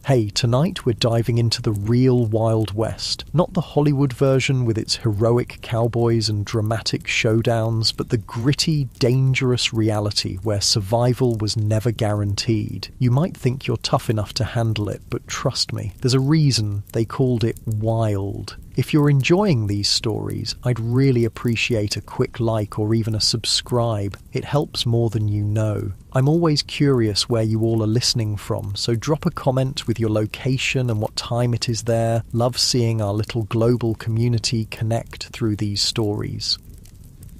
Hey, tonight we're diving into the real Wild West. Not the Hollywood version with its heroic cowboys and dramatic showdowns, but the gritty, dangerous reality where survival was never guaranteed. You might think you're tough enough to handle it, but trust me, there's a reason they called it wild. If you're enjoying these stories, I'd really appreciate a quick like or even a subscribe. It helps more than you know. I'm always curious where you all are listening from, so drop a comment with your location and what time it is there. Love seeing our little global community connect through these stories.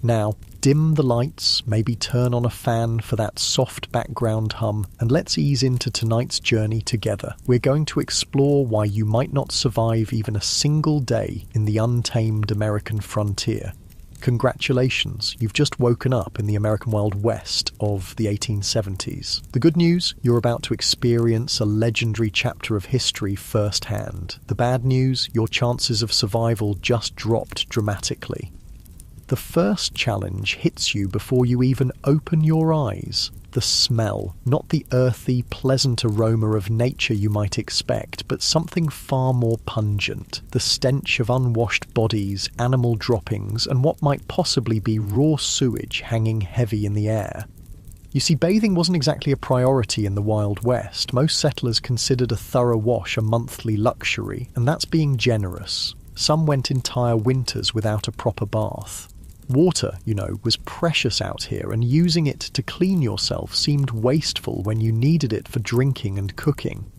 Now, dim the lights, maybe turn on a fan for that soft background hum, and let's ease into tonight's journey together. We're going to explore why you might not survive even a single day in the untamed American frontier. Congratulations, you've just woken up in the American Wild West of the 1870s. The good news, you're about to experience a legendary chapter of history firsthand. The bad news, your chances of survival just dropped dramatically. The first challenge hits you before you even open your eyes. The smell, not the earthy, pleasant aroma of nature you might expect, but something far more pungent. The stench of unwashed bodies, animal droppings, and what might possibly be raw sewage hanging heavy in the air. You see, bathing wasn't exactly a priority in the Wild West. Most settlers considered a thorough wash a monthly luxury, and that's being generous. Some went entire winters without a proper bath. Water, was precious out here, and using it to clean yourself seemed wasteful when you needed it for drinking and cooking.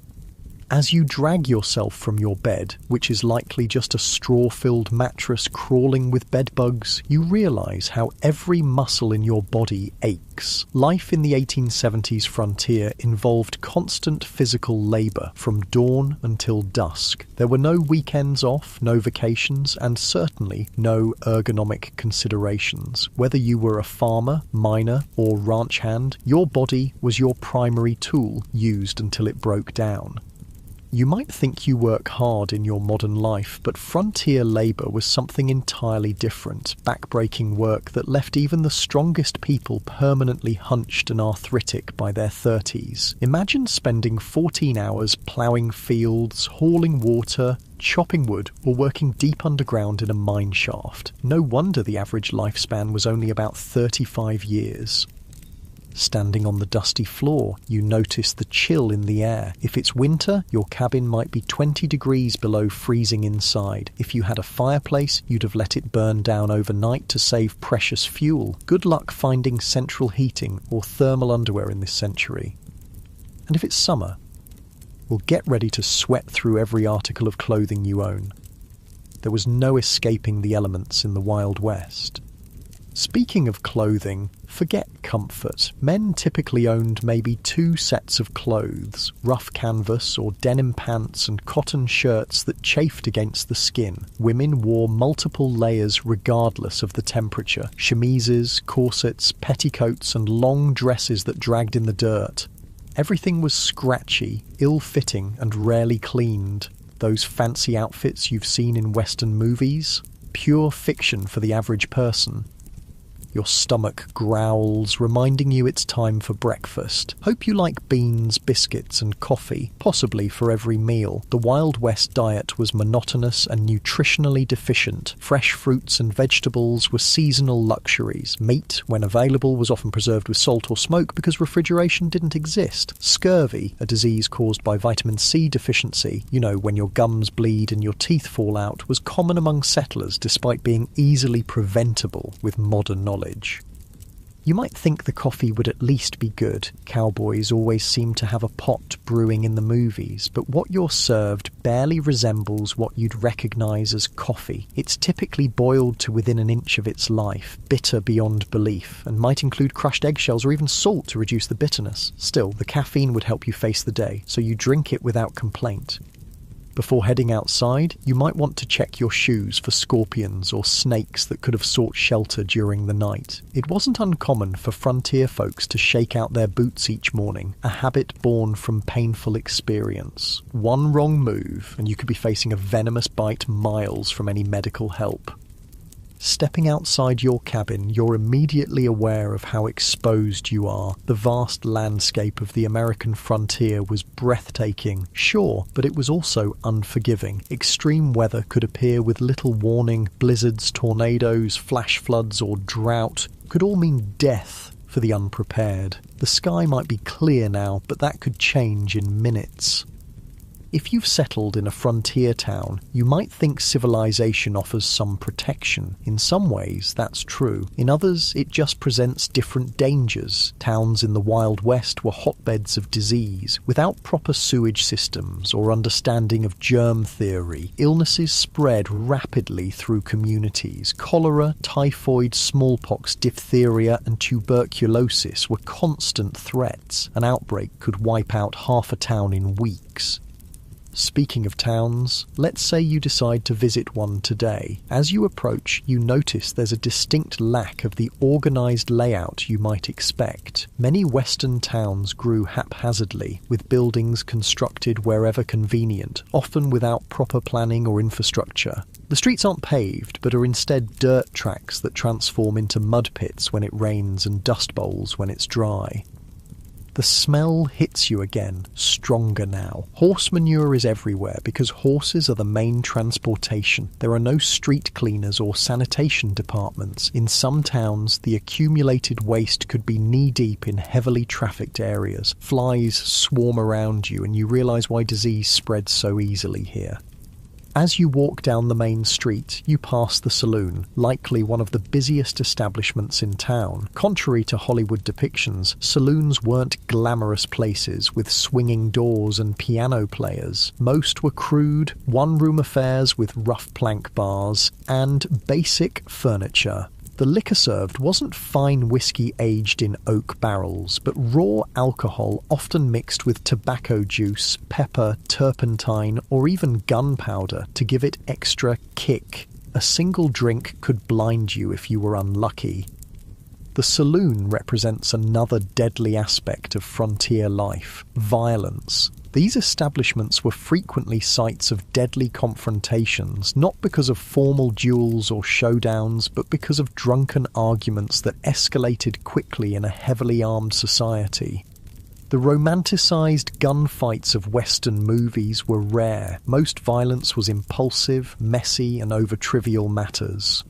As you drag yourself from your bed, which is likely just a straw-filled mattress crawling with bedbugs, you realise how every muscle in your body aches. Life in the 1870s frontier involved constant physical labour from dawn until dusk. There were no weekends off, no vacations, and certainly no ergonomic considerations. Whether you were a farmer, miner, or ranch hand, your body was your primary tool, used until it broke down. You might think you work hard in your modern life, but frontier labour was something entirely different, backbreaking work that left even the strongest people permanently hunched and arthritic by their 30s. Imagine spending 14 hours ploughing fields, hauling water, chopping wood, or working deep underground in a mine shaft. No wonder the average lifespan was only about 35 years. Standing on the dusty floor, you notice the chill in the air. If it's winter, your cabin might be 20 degrees below freezing inside. If you had a fireplace, you'd have let it burn down overnight to save precious fuel. Good luck finding central heating or thermal underwear in this century. And if it's summer, well, get ready to sweat through every article of clothing you own. There was no escaping the elements in the Wild West. Speaking of clothing, forget comfort. Men typically owned maybe 2 sets of clothes, rough canvas or denim pants and cotton shirts that chafed against the skin. Women wore multiple layers regardless of the temperature, chemises, corsets, petticoats and long dresses that dragged in the dirt. Everything was scratchy, ill-fitting and rarely cleaned. Those fancy outfits you've seen in Western movies? Pure fiction for the average person. Your stomach growls, reminding you it's time for breakfast. Hope you like beans, biscuits and coffee, possibly for every meal. The Wild West diet was monotonous and nutritionally deficient. Fresh fruits and vegetables were seasonal luxuries. Meat, when available, was often preserved with salt or smoke because refrigeration didn't exist. Scurvy, a disease caused by vitamin C deficiency, when your gums bleed and your teeth fall out, was common among settlers despite being easily preventable with modern knowledge. You might think the coffee would at least be good. Cowboys always seem to have a pot brewing in the movies, but what you're served barely resembles what you'd recognise as coffee. It's typically boiled to within an inch of its life, bitter beyond belief, and might include crushed eggshells or even salt to reduce the bitterness. Still, the caffeine would help you face the day, so you drink it without complaint. Before heading outside, you might want to check your shoes for scorpions or snakes that could have sought shelter during the night. It wasn't uncommon for frontier folks to shake out their boots each morning, a habit born from painful experience. One wrong move, and you could be facing a venomous bite miles from any medical help. Stepping outside your cabin, you're immediately aware of how exposed you are. The vast landscape of the American frontier was breathtaking, sure, but it was also unforgiving. Extreme weather could appear with little warning. Blizzards, tornadoes, flash floods, or drought could all mean death for the unprepared. The sky might be clear now, but that could change in minutes. If you've settled in a frontier town, you might think civilization offers some protection. In some ways, that's true. In others, it just presents different dangers. Towns in the Wild West were hotbeds of disease. Without proper sewage systems or understanding of germ theory, illnesses spread rapidly through communities. Cholera, typhoid, smallpox, diphtheria, and tuberculosis were constant threats. An outbreak could wipe out half a town in weeks. Speaking of towns, let's say you decide to visit one today. As you approach, you notice there's a distinct lack of the organised layout you might expect. Many Western towns grew haphazardly, with buildings constructed wherever convenient, often without proper planning or infrastructure. The streets aren't paved, but are instead dirt tracks that transform into mud pits when it rains and dust bowls when it's dry. The smell hits you again, stronger now. Horse manure is everywhere because horses are the main transportation. There are no street cleaners or sanitation departments. In some towns, the accumulated waste could be knee-deep in heavily trafficked areas. Flies swarm around you and you realise why disease spreads so easily here. As you walk down the main street, you pass the saloon, likely one of the busiest establishments in town. Contrary to Hollywood depictions, saloons weren't glamorous places with swinging doors and piano players. Most were crude, one-room affairs with rough plank bars and basic furniture. The liquor served wasn't fine whiskey aged in oak barrels, but raw alcohol often mixed with tobacco juice, pepper, turpentine, or even gunpowder to give it extra kick. A single drink could blind you if you were unlucky. The saloon represents another deadly aspect of frontier life: violence. These establishments were frequently sites of deadly confrontations, not because of formal duels or showdowns, but because of drunken arguments that escalated quickly in a heavily armed society. The romanticised gunfights of Western movies were rare. Most violence was impulsive, messy, and over trivial matters.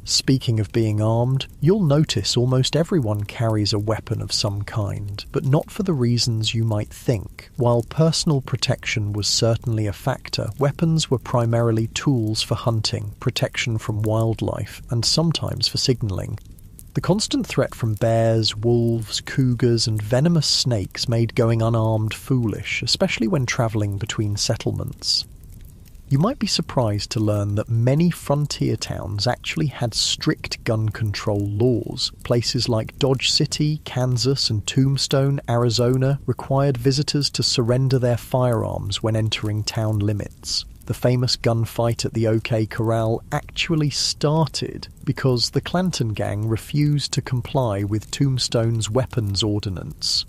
Speaking of being armed, you'll notice almost everyone carries a weapon of some kind, but not for the reasons you might think. While personal protection was certainly a factor, weapons were primarily tools for hunting, protection from wildlife, and sometimes for signalling. The constant threat from bears, wolves, cougars, and venomous snakes made going unarmed foolish, especially when travelling between settlements. You might be surprised to learn that many frontier towns actually had strict gun control laws. Places like Dodge City, Kansas, and Tombstone, Arizona, required visitors to surrender their firearms when entering town limits. The famous gunfight at the OK Corral actually started because the Clanton gang refused to comply with Tombstone's weapons ordinance.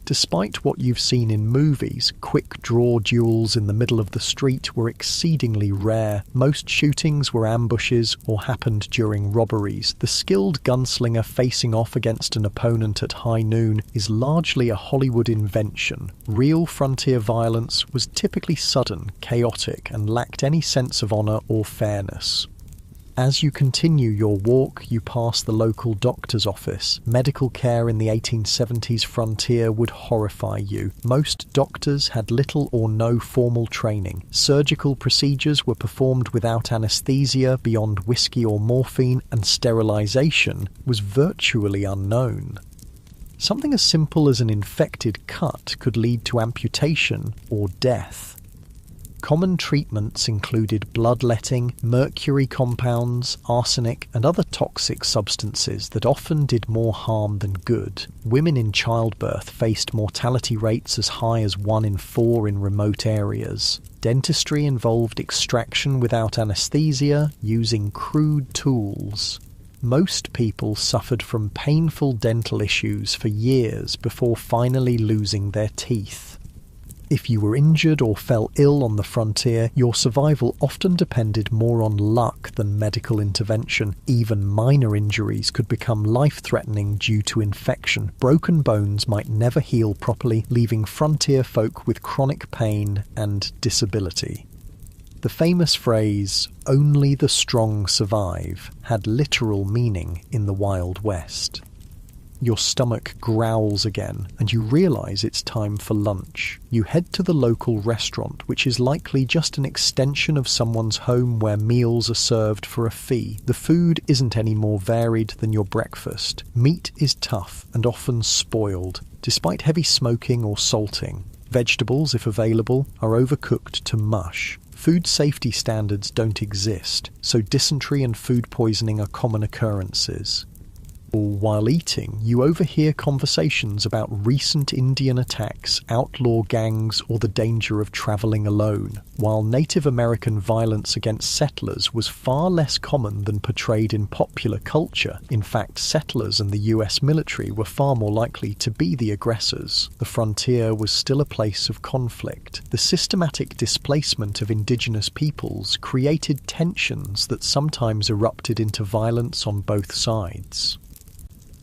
Despite what you've seen in movies, quick-draw duels in the middle of the street were exceedingly rare. Most shootings were ambushes or happened during robberies. The skilled gunslinger facing off against an opponent at high noon is largely a Hollywood invention. Real frontier violence was typically sudden, chaotic, and lacked any sense of honour or fairness. As you continue your walk, you pass the local doctor's office. Medical care in the 1870s frontier would horrify you. Most doctors had little or no formal training. Surgical procedures were performed without anaesthesia beyond whiskey or morphine, and sterilisation was virtually unknown. Something as simple as an infected cut could lead to amputation or death. Common treatments included bloodletting, mercury compounds, arsenic, and other toxic substances that often did more harm than good. Women in childbirth faced mortality rates as high as 1 in 4 in remote areas. Dentistry involved extraction without anesthesia, using crude tools. Most people suffered from painful dental issues for years before finally losing their teeth. If you were injured or fell ill on the frontier, your survival often depended more on luck than medical intervention. Even minor injuries could become life-threatening due to infection. Broken bones might never heal properly, leaving frontier folk with chronic pain and disability. The famous phrase, "only the strong survive," had literal meaning in the Wild West. Your stomach growls again, and you realise it's time for lunch. You head to the local restaurant, which is likely just an extension of someone's home where meals are served for a fee. The food isn't any more varied than your breakfast. Meat is tough and often spoiled, despite heavy smoking or salting. Vegetables, if available, are overcooked to mush. Food safety standards don't exist, so dysentery and food poisoning are common occurrences. While eating, you overhear conversations about recent Indian attacks, outlaw gangs, or the danger of travelling alone, while Native American violence against settlers was far less common than portrayed in popular culture. In fact, settlers and the US military were far more likely to be the aggressors. The frontier was still a place of conflict. The systematic displacement of indigenous peoples created tensions that sometimes erupted into violence on both sides.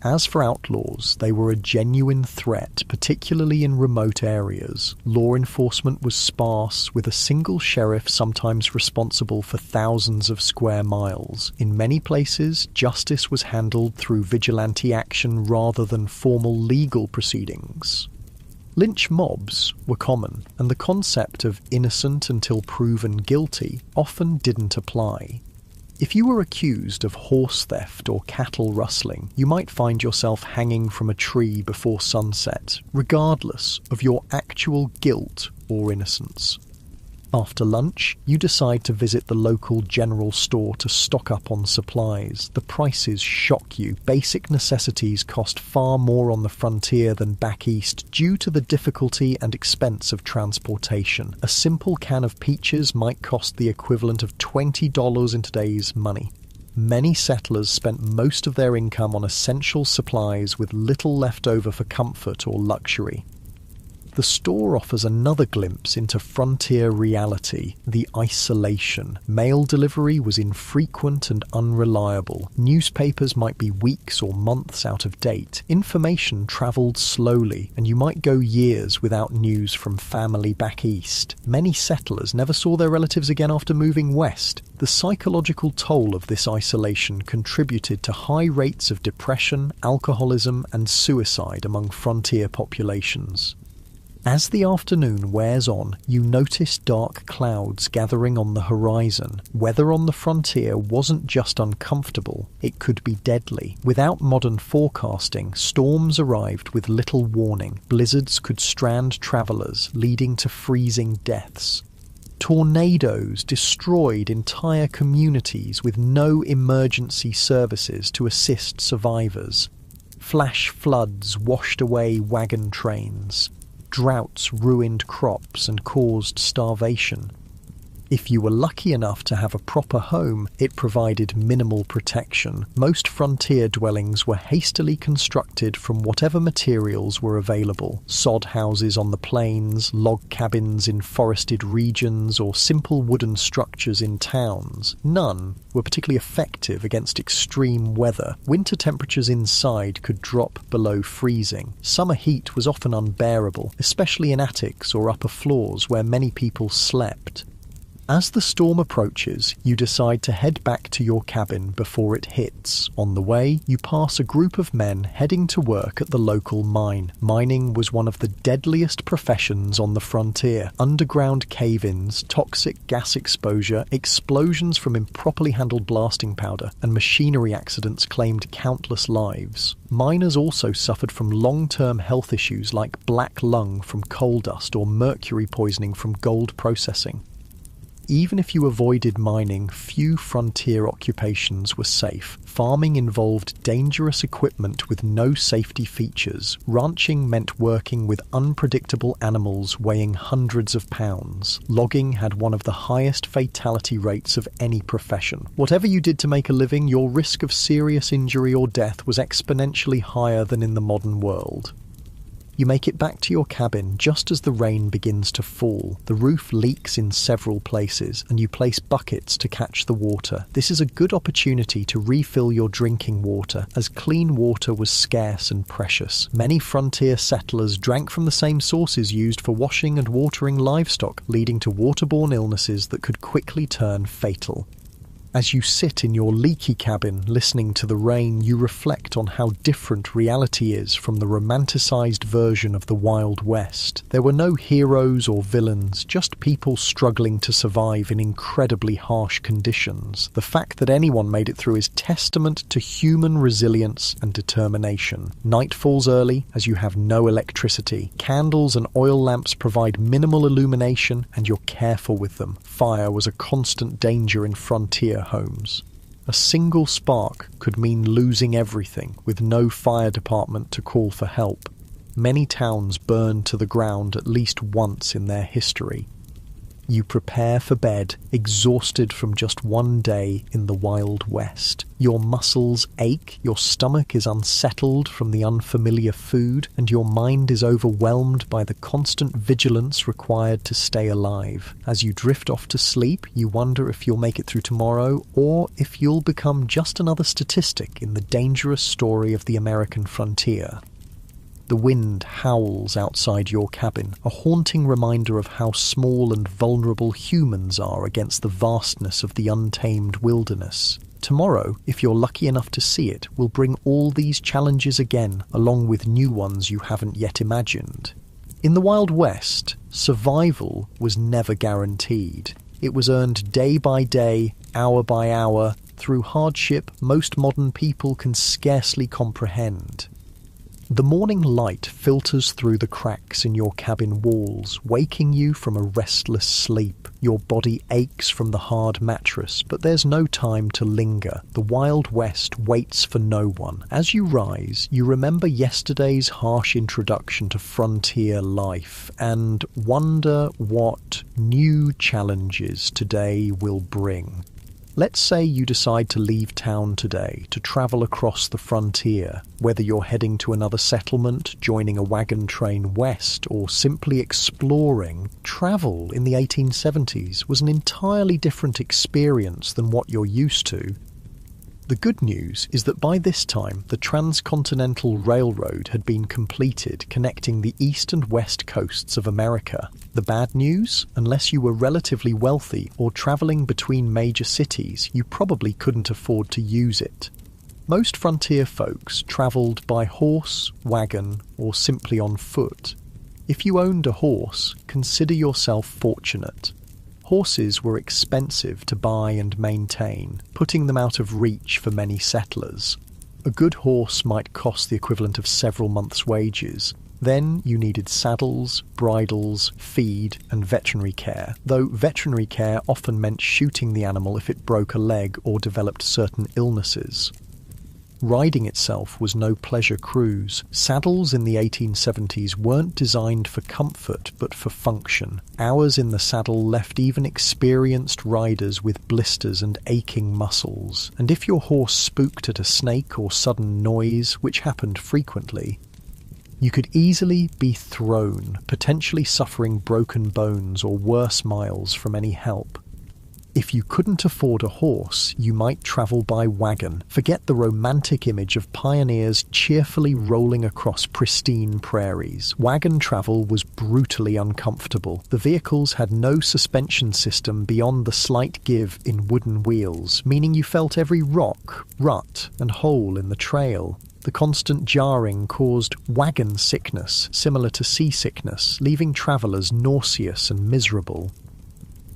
As for outlaws, they were a genuine threat, particularly in remote areas. Law enforcement was sparse, with a single sheriff sometimes responsible for thousands of square miles. In many places, justice was handled through vigilante action rather than formal legal proceedings. Lynch mobs were common, and the concept of innocent until proven guilty often didn't apply. If you were accused of horse theft or cattle rustling, you might find yourself hanging from a tree before sunset, regardless of your actual guilt or innocence. After lunch, you decide to visit the local general store to stock up on supplies. The prices shock you. Basic necessities cost far more on the frontier than back east due to the difficulty and expense of transportation. A simple can of peaches might cost the equivalent of $20 in today's money. Many settlers spent most of their income on essential supplies with little left over for comfort or luxury. The store offers another glimpse into frontier reality, the isolation. Mail delivery was infrequent and unreliable. Newspapers might be weeks or months out of date. Information travelled slowly, and you might go years without news from family back east. Many settlers never saw their relatives again after moving west. The psychological toll of this isolation contributed to high rates of depression, alcoholism, and suicide among frontier populations. As the afternoon wears on, you notice dark clouds gathering on the horizon. Weather on the frontier wasn't just uncomfortable, it could be deadly. Without modern forecasting, storms arrived with little warning. Blizzards could strand travellers, leading to freezing deaths. Tornadoes destroyed entire communities with no emergency services to assist survivors. Flash floods washed away wagon trains. Droughts ruined crops and caused starvation. If you were lucky enough to have a proper home, it provided minimal protection. Most frontier dwellings were hastily constructed from whatever materials were available. Sod houses on the plains, log cabins in forested regions, or simple wooden structures in towns. None were particularly effective against extreme weather. Winter temperatures inside could drop below freezing. Summer heat was often unbearable, especially in attics or upper floors where many people slept. As the storm approaches, you decide to head back to your cabin before it hits. On the way, you pass a group of men heading to work at the local mine. Mining was one of the deadliest professions on the frontier. Underground cave-ins, toxic gas exposure, explosions from improperly handled blasting powder, and machinery accidents claimed countless lives. Miners also suffered from long-term health issues like black lung from coal dust or mercury poisoning from gold processing. Even if you avoided mining, few frontier occupations were safe. Farming involved dangerous equipment with no safety features. Ranching meant working with unpredictable animals weighing hundreds of pounds. Logging had one of the highest fatality rates of any profession. Whatever you did to make a living, your risk of serious injury or death was exponentially higher than in the modern world. You make it back to your cabin just as the rain begins to fall. The roof leaks in several places, and you place buckets to catch the water. This is a good opportunity to refill your drinking water, as clean water was scarce and precious. Many frontier settlers drank from the same sources used for washing and watering livestock, leading to waterborne illnesses that could quickly turn fatal. As you sit in your leaky cabin listening to the rain, you reflect on how different reality is from the romanticised version of the Wild West. There were no heroes or villains, just people struggling to survive in incredibly harsh conditions. The fact that anyone made it through is testament to human resilience and determination. Night falls early as you have no electricity. Candles and oil lamps provide minimal illumination, and you're careful with them. Fire was a constant danger in frontier homes. A single spark could mean losing everything, with no fire department to call for help. Many towns burned to the ground at least once in their history. You prepare for bed, exhausted from just one day in the Wild West. Your muscles ache, your stomach is unsettled from the unfamiliar food, and your mind is overwhelmed by the constant vigilance required to stay alive. As you drift off to sleep, you wonder if you'll make it through tomorrow, or if you'll become just another statistic in the dangerous story of the American frontier. The wind howls outside your cabin, a haunting reminder of how small and vulnerable humans are against the vastness of the untamed wilderness. Tomorrow, if you're lucky enough to see it, will bring all these challenges again, along with new ones you haven't yet imagined. In the Wild West, survival was never guaranteed. It was earned day by day, hour by hour, through hardship most modern people can scarcely comprehend. The morning light filters through the cracks in your cabin walls, waking you from a restless sleep. Your body aches from the hard mattress, but there's no time to linger. The Wild West waits for no one. As you rise, you remember yesterday's harsh introduction to frontier life and wonder what new challenges today will bring. Let's say you decide to leave town today to travel across the frontier. Whether you're heading to another settlement, joining a wagon train west, or simply exploring, travel in the 1870s was an entirely different experience than what you're used to. The good news is that by this time, the Transcontinental Railroad had been completed, connecting the east and west coasts of America. The bad news? Unless you were relatively wealthy or travelling between major cities, you probably couldn't afford to use it. Most frontier folks travelled by horse, wagon, or simply on foot. If you owned a horse, consider yourself fortunate. Horses were expensive to buy and maintain, putting them out of reach for many settlers. A good horse might cost the equivalent of several months' wages. Then you needed saddles, bridles, feed, and veterinary care, though veterinary care often meant shooting the animal if it broke a leg or developed certain illnesses. Riding itself was no pleasure cruise. Saddles in the 1870s weren't designed for comfort, but for function. Hours in the saddle left even experienced riders with blisters and aching muscles. And if your horse spooked at a snake or sudden noise, which happened frequently, you could easily be thrown, potentially suffering broken bones or worse miles from any help. If you couldn't afford a horse, you might travel by wagon. Forget the romantic image of pioneers cheerfully rolling across pristine prairies. Wagon travel was brutally uncomfortable. The vehicles had no suspension system beyond the slight give in wooden wheels, meaning you felt every rock, rut, and hole in the trail. The constant jarring caused wagon sickness, similar to seasickness, leaving travellers nauseous and miserable.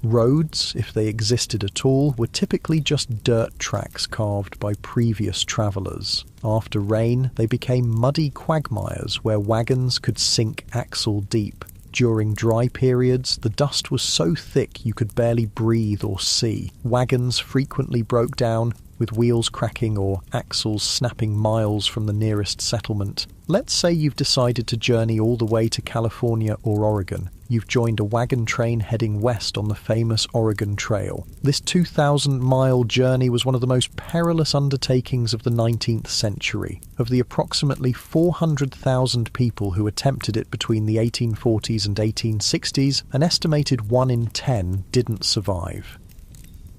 Roads, if they existed at all, were typically just dirt tracks carved by previous travellers. After rain, they became muddy quagmires where wagons could sink axle deep. During dry periods, the dust was so thick you could barely breathe or see. Wagons frequently broke down, with wheels cracking or axles snapping miles from the nearest settlement. Let's say you've decided to journey all the way to California or Oregon. you've joined a wagon train heading west on the famous Oregon Trail. This 2,000-mile journey was one of the most perilous undertakings of the 19th century. Of the approximately 400,000 people who attempted it between the 1840s and 1860s, an estimated 1 in 10 didn't survive.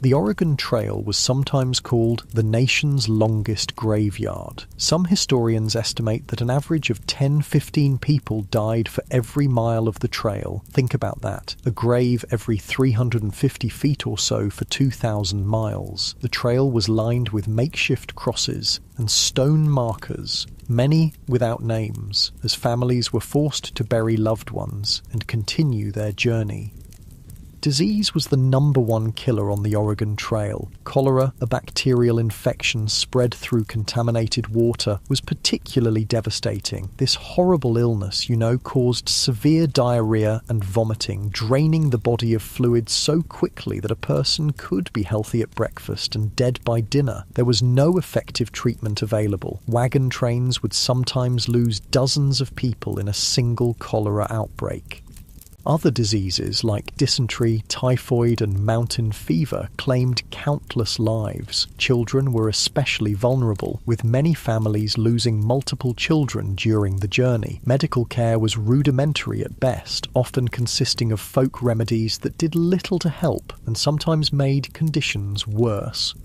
The Oregon Trail was sometimes called the nation's longest graveyard. Some historians estimate that an average of 10-15 people died for every mile of the trail. Think about that. A grave every 350 feet or so for 2,000 miles. The trail was lined with makeshift crosses and stone markers, many without names, as families were forced to bury loved ones and continue their journey. Disease was the #1 killer on the Oregon Trail. Cholera, a bacterial infection spread through contaminated water, was particularly devastating. This horrible illness, caused severe diarrhea and vomiting, draining the body of fluid so quickly that a person could be healthy at breakfast and dead by dinner. There was no effective treatment available. Wagon trains would sometimes lose dozens of people in a single cholera outbreak. Other diseases like dysentery, typhoid, and mountain fever claimed countless lives. Children were especially vulnerable, with many families losing multiple children during the journey. Medical care was rudimentary at best, often consisting of folk remedies that did little to help and sometimes made conditions worse.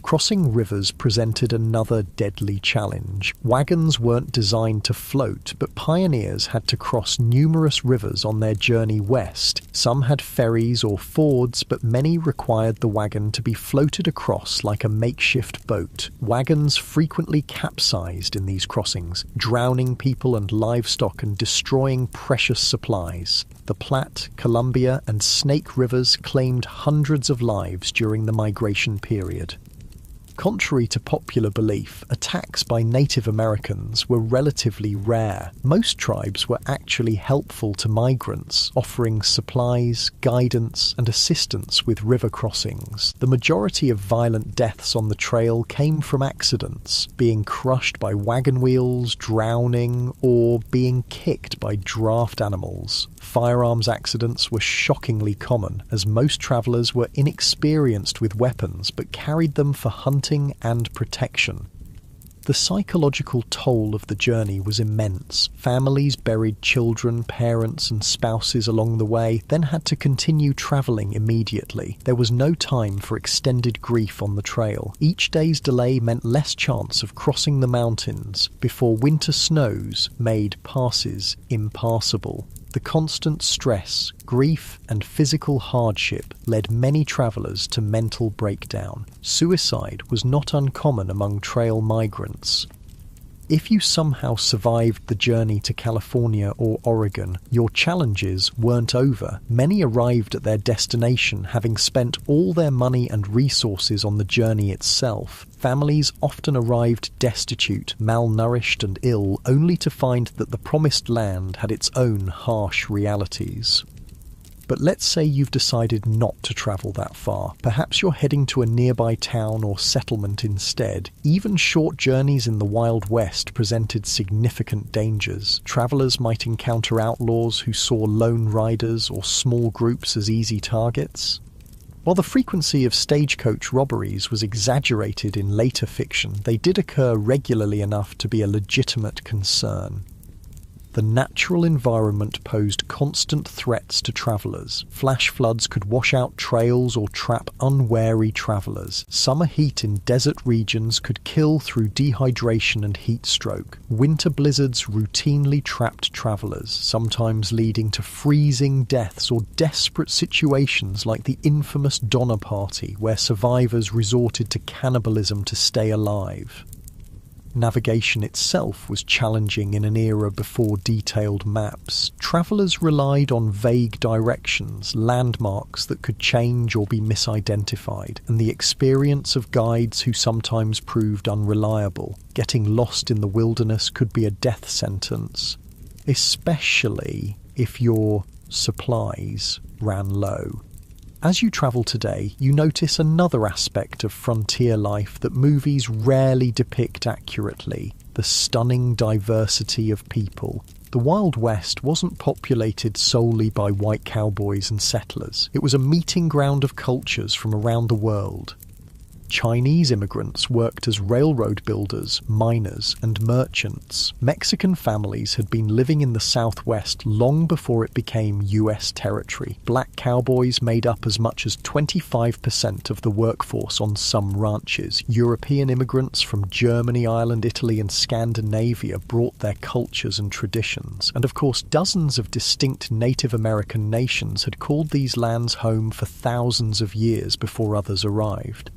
Crossing rivers presented another deadly challenge. Wagons weren't designed to float, but pioneers had to cross numerous rivers on their journey west. Some had ferries or fords, but many required the wagon to be floated across like a makeshift boat. Wagons frequently capsized in these crossings, drowning people and livestock and destroying precious supplies. The Platte, Columbia, and Snake Rivers claimed hundreds of lives during the migration period. Contrary to popular belief, attacks by Native Americans were relatively rare. Most tribes were actually helpful to migrants, offering supplies, guidance, and assistance with river crossings. The majority of violent deaths on the trail came from accidents, being crushed by wagon wheels, drowning, or being kicked by draft animals. Firearms accidents were shockingly common, as most travelers were inexperienced with weapons but carried them for hunting and protection. The psychological toll of the journey was immense. Families buried children, parents, and spouses along the way, then had to continue travelling immediately. There was no time for extended grief on the trail. Each day's delay meant less chance of crossing the mountains before winter snows made passes impassable. The constant stress, grief, and physical hardship led many travellers to mental breakdown. Suicide was not uncommon among trail migrants. If you somehow survived the journey to California or Oregon, your challenges weren't over. Many arrived at their destination having spent all their money and resources on the journey itself. Families often arrived destitute, malnourished, and ill, only to find that the promised land had its own harsh realities. But let's say you've decided not to travel that far. Perhaps you're heading to a nearby town or settlement instead. Even short journeys in the Wild West presented significant dangers. Travelers might encounter outlaws who saw lone riders or small groups as easy targets. While the frequency of stagecoach robberies was exaggerated in later fiction, they did occur regularly enough to be a legitimate concern. The natural environment posed constant threats to travellers. Flash floods could wash out trails or trap unwary travellers. Summer heat in desert regions could kill through dehydration and heat stroke. Winter blizzards routinely trapped travellers, sometimes leading to freezing deaths or desperate situations like the infamous Donner Party, where survivors resorted to cannibalism to stay alive. Navigation itself was challenging in an era before detailed maps. Travellers relied on vague directions, landmarks that could change or be misidentified, and the experience of guides who sometimes proved unreliable. Getting lost in the wilderness could be a death sentence, especially if your supplies ran low. As you travel today, you notice another aspect of frontier life that movies rarely depict accurately: the stunning diversity of people. The Wild West wasn't populated solely by white cowboys and settlers. It was a meeting ground of cultures from around the world. Chinese immigrants worked as railroad builders, miners, and merchants. Mexican families had been living in the Southwest long before it became U.S. territory. Black cowboys made up as much as 25% of the workforce on some ranches. European immigrants from Germany, Ireland, Italy, and Scandinavia brought their cultures and traditions. And of course, dozens of distinct Native American nations had called these lands home for thousands of years before others arrived.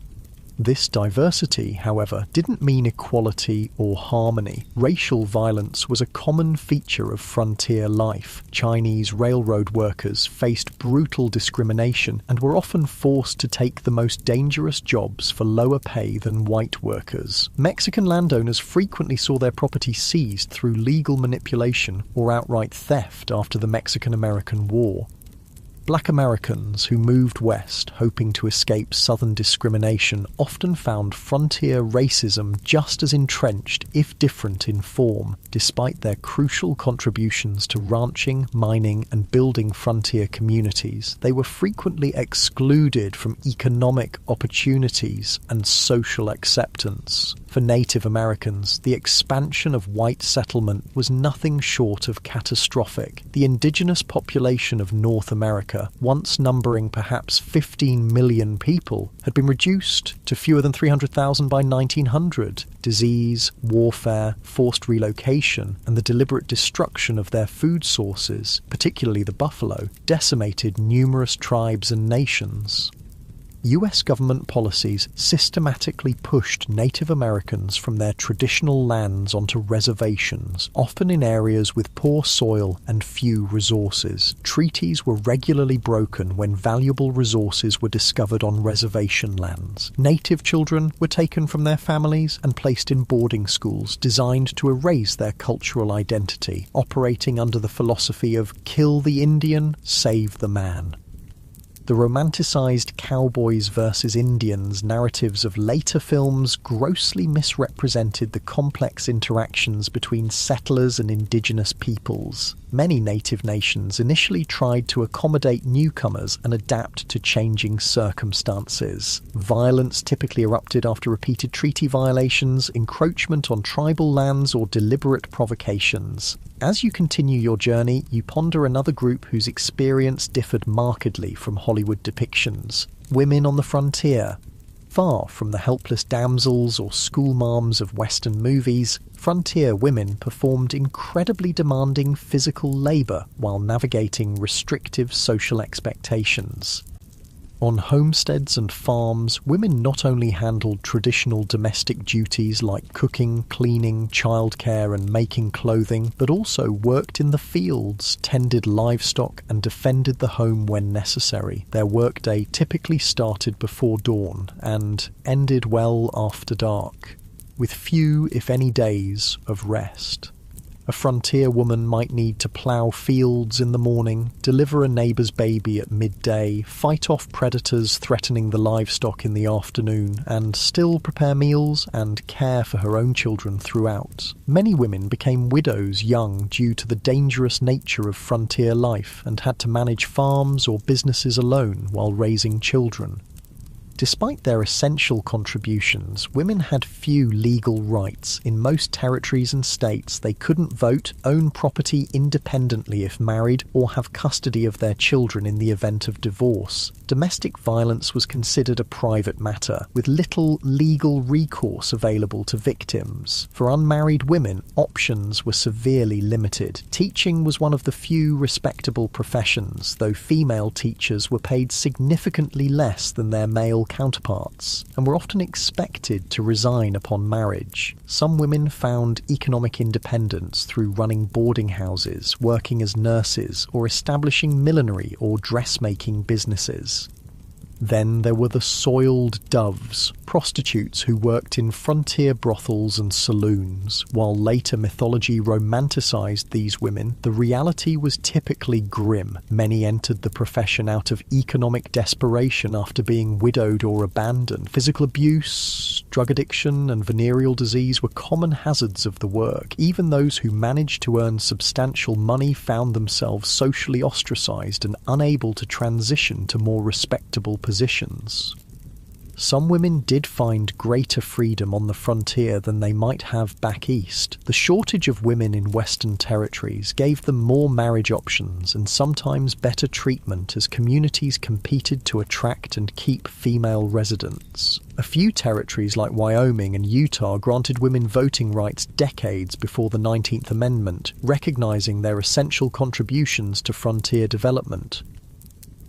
This diversity, however, didn't mean equality or harmony. Racial violence was a common feature of frontier life. Chinese railroad workers faced brutal discrimination and were often forced to take the most dangerous jobs for lower pay than white workers. Mexican landowners frequently saw their property seized through legal manipulation or outright theft after the Mexican-American War. Black Americans who moved west hoping to escape Southern discrimination often found frontier racism just as entrenched, if different in form. Despite their crucial contributions to ranching, mining, and building frontier communities, they were frequently excluded from economic opportunities and social acceptance. For Native Americans, the expansion of white settlement was nothing short of catastrophic. The indigenous population of North America, once numbering perhaps 15 million people, had been reduced to fewer than 300,000 by 1900. Disease, warfare, forced relocation, and the deliberate destruction of their food sources, particularly the buffalo, decimated numerous tribes and nations. US government policies systematically pushed Native Americans from their traditional lands onto reservations, often in areas with poor soil and few resources. Treaties were regularly broken when valuable resources were discovered on reservation lands. Native children were taken from their families and placed in boarding schools designed to erase their cultural identity, operating under the philosophy of "kill the Indian, save the man." The romanticised cowboys versus Indians narratives of later films grossly misrepresented the complex interactions between settlers and indigenous peoples. Many native nations initially tried to accommodate newcomers and adapt to changing circumstances. Violence typically erupted after repeated treaty violations, encroachment on tribal lands, or deliberate provocations. As you continue your journey, you ponder another group whose experience differed markedly from Hollywood depictions: women on the frontier. Far from the helpless damsels or schoolmarms of Western movies, frontier women performed incredibly demanding physical labour while navigating restrictive social expectations. On homesteads and farms, women not only handled traditional domestic duties like cooking, cleaning, childcare, and making clothing, but also worked in the fields, tended livestock, and defended the home when necessary. Their workday typically started before dawn and ended well after dark, with few, if any, days of rest. A frontier woman might need to plough fields in the morning, deliver a neighbour's baby at midday, fight off predators threatening the livestock in the afternoon, and still prepare meals and care for her own children throughout. Many women became widows young due to the dangerous nature of frontier life and had to manage farms or businesses alone while raising children. Despite their essential contributions, women had few legal rights. In most territories and states, they couldn't vote, own property independently if married, or have custody of their children in the event of divorce. Domestic violence was considered a private matter, with little legal recourse available to victims. For unmarried women, options were severely limited. Teaching was one of the few respectable professions, though female teachers were paid significantly less than their male counterparts, and were often expected to resign upon marriage. Some women found economic independence through running boarding houses, working as nurses, or establishing millinery or dressmaking businesses. Then there were the soiled doves, prostitutes who worked in frontier brothels and saloons. While later mythology romanticised these women, the reality was typically grim. Many entered the profession out of economic desperation after being widowed or abandoned. Physical abuse, drug addiction, and venereal disease were common hazards of the work. Even those who managed to earn substantial money found themselves socially ostracised and unable to transition to more respectable positions. Some women did find greater freedom on the frontier than they might have back east. The shortage of women in Western territories gave them more marriage options and sometimes better treatment as communities competed to attract and keep female residents. A few territories like Wyoming and Utah granted women voting rights decades before the 19th Amendment, recognizing their essential contributions to frontier development.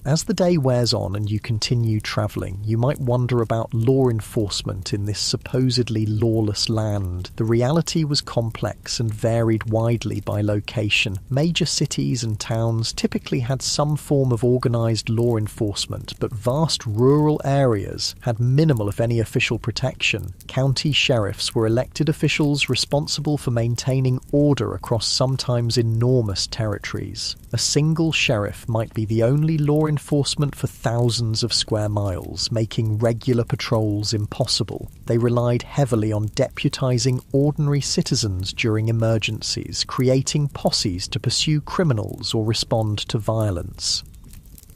As the day wears on and you continue travelling, you might wonder about law enforcement in this supposedly lawless land. The reality was complex and varied widely by location. Major cities and towns typically had some form of organised law enforcement, but vast rural areas had minimal, if any, official protection. County sheriffs were elected officials responsible for maintaining order across sometimes enormous territories. A single sheriff might be the only law enforcement for thousands of square miles, making regular patrols impossible. They relied heavily on deputizing ordinary citizens during emergencies, creating posses to pursue criminals or respond to violence.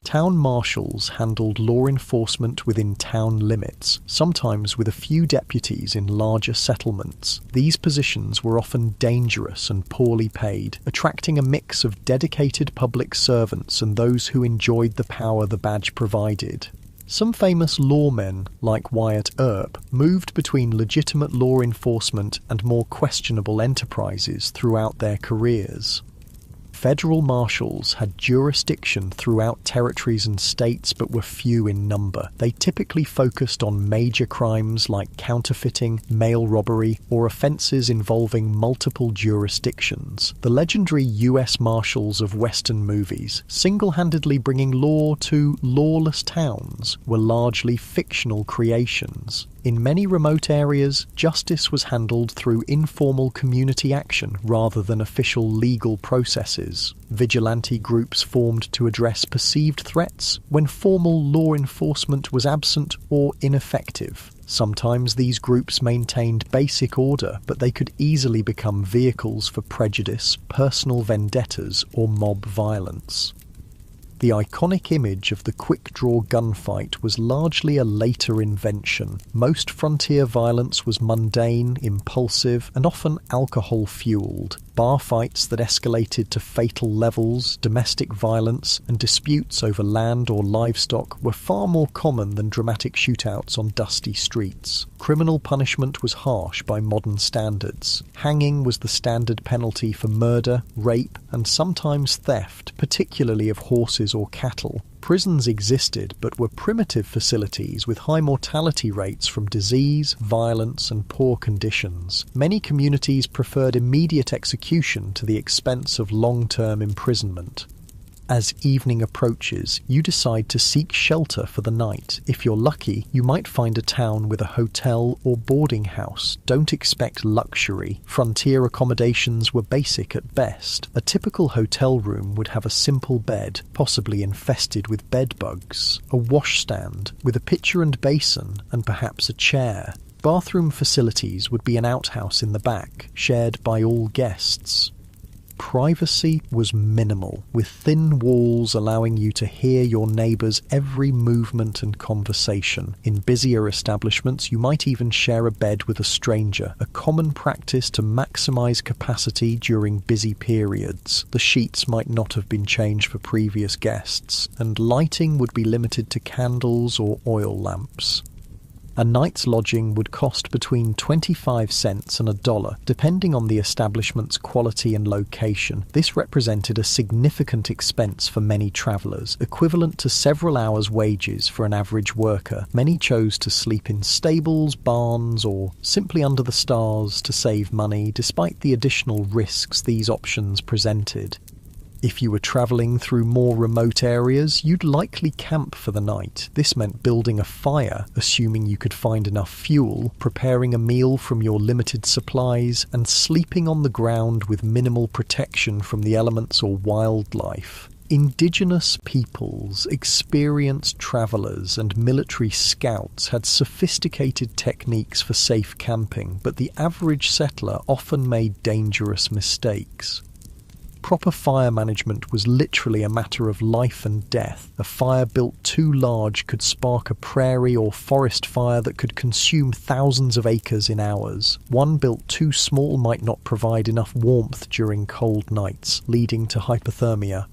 Town marshals handled law enforcement within town limits, sometimes with a few deputies in larger settlements. These positions were often dangerous and poorly paid, attracting a mix of dedicated public servants and those who enjoyed the power the badge provided. Some famous lawmen, like Wyatt Earp, moved between legitimate law enforcement and more questionable enterprises throughout their careers. Federal marshals had jurisdiction throughout territories and states but were few in number. They typically focused on major crimes like counterfeiting, mail robbery, or offences involving multiple jurisdictions. The legendary US Marshals of Western movies, single-handedly bringing law to lawless towns, were largely fictional creations. In many remote areas, justice was handled through informal community action rather than official legal processes. Vigilante groups formed to address perceived threats when formal law enforcement was absent or ineffective. Sometimes these groups maintained basic order, but they could easily become vehicles for prejudice, personal vendettas, or mob violence. The iconic image of the quick-draw gunfight was largely a later invention. Most frontier violence was mundane, impulsive, and often alcohol-fueled. Bar fights that escalated to fatal levels, domestic violence, and disputes over land or livestock were far more common than dramatic shootouts on dusty streets. Criminal punishment was harsh by modern standards. Hanging was the standard penalty for murder, rape, and sometimes theft, particularly of horses or cattle. Prisons existed, but were primitive facilities with high mortality rates from disease, violence, and poor conditions. Many communities preferred immediate execution to the expense of long-term imprisonment. As evening approaches, you decide to seek shelter for the night. If you're lucky, you might find a town with a hotel or boarding house. Don't expect luxury. Frontier accommodations were basic at best. A typical hotel room would have a simple bed, possibly infested with bed bugs, a washstand with a pitcher and basin, and perhaps a chair. Bathroom facilities would be an outhouse in the back, shared by all guests. Privacy was minimal, with thin walls allowing you to hear your neighbours' every movement and conversation. In busier establishments, you might even share a bed with a stranger, a common practice to maximise capacity during busy periods. The sheets might not have been changed for previous guests, and lighting would be limited to candles or oil lamps. A night's lodging would cost between 25 cents and $1, depending on the establishment's quality and location. This represented a significant expense for many travellers, equivalent to several hours' wages for an average worker. Many chose to sleep in stables, barns, or simply under the stars to save money, despite the additional risks these options presented. If you were travelling through more remote areas, you'd likely camp for the night. This meant building a fire, assuming you could find enough fuel, preparing a meal from your limited supplies, and sleeping on the ground with minimal protection from the elements or wildlife. Indigenous peoples, experienced travellers, and military scouts had sophisticated techniques for safe camping, but the average settler often made dangerous mistakes. Proper fire management was literally a matter of life and death. A fire built too large could spark a prairie or forest fire that could consume thousands of acres in hours. One built too small might not provide enough warmth during cold nights, leading to hypothermia.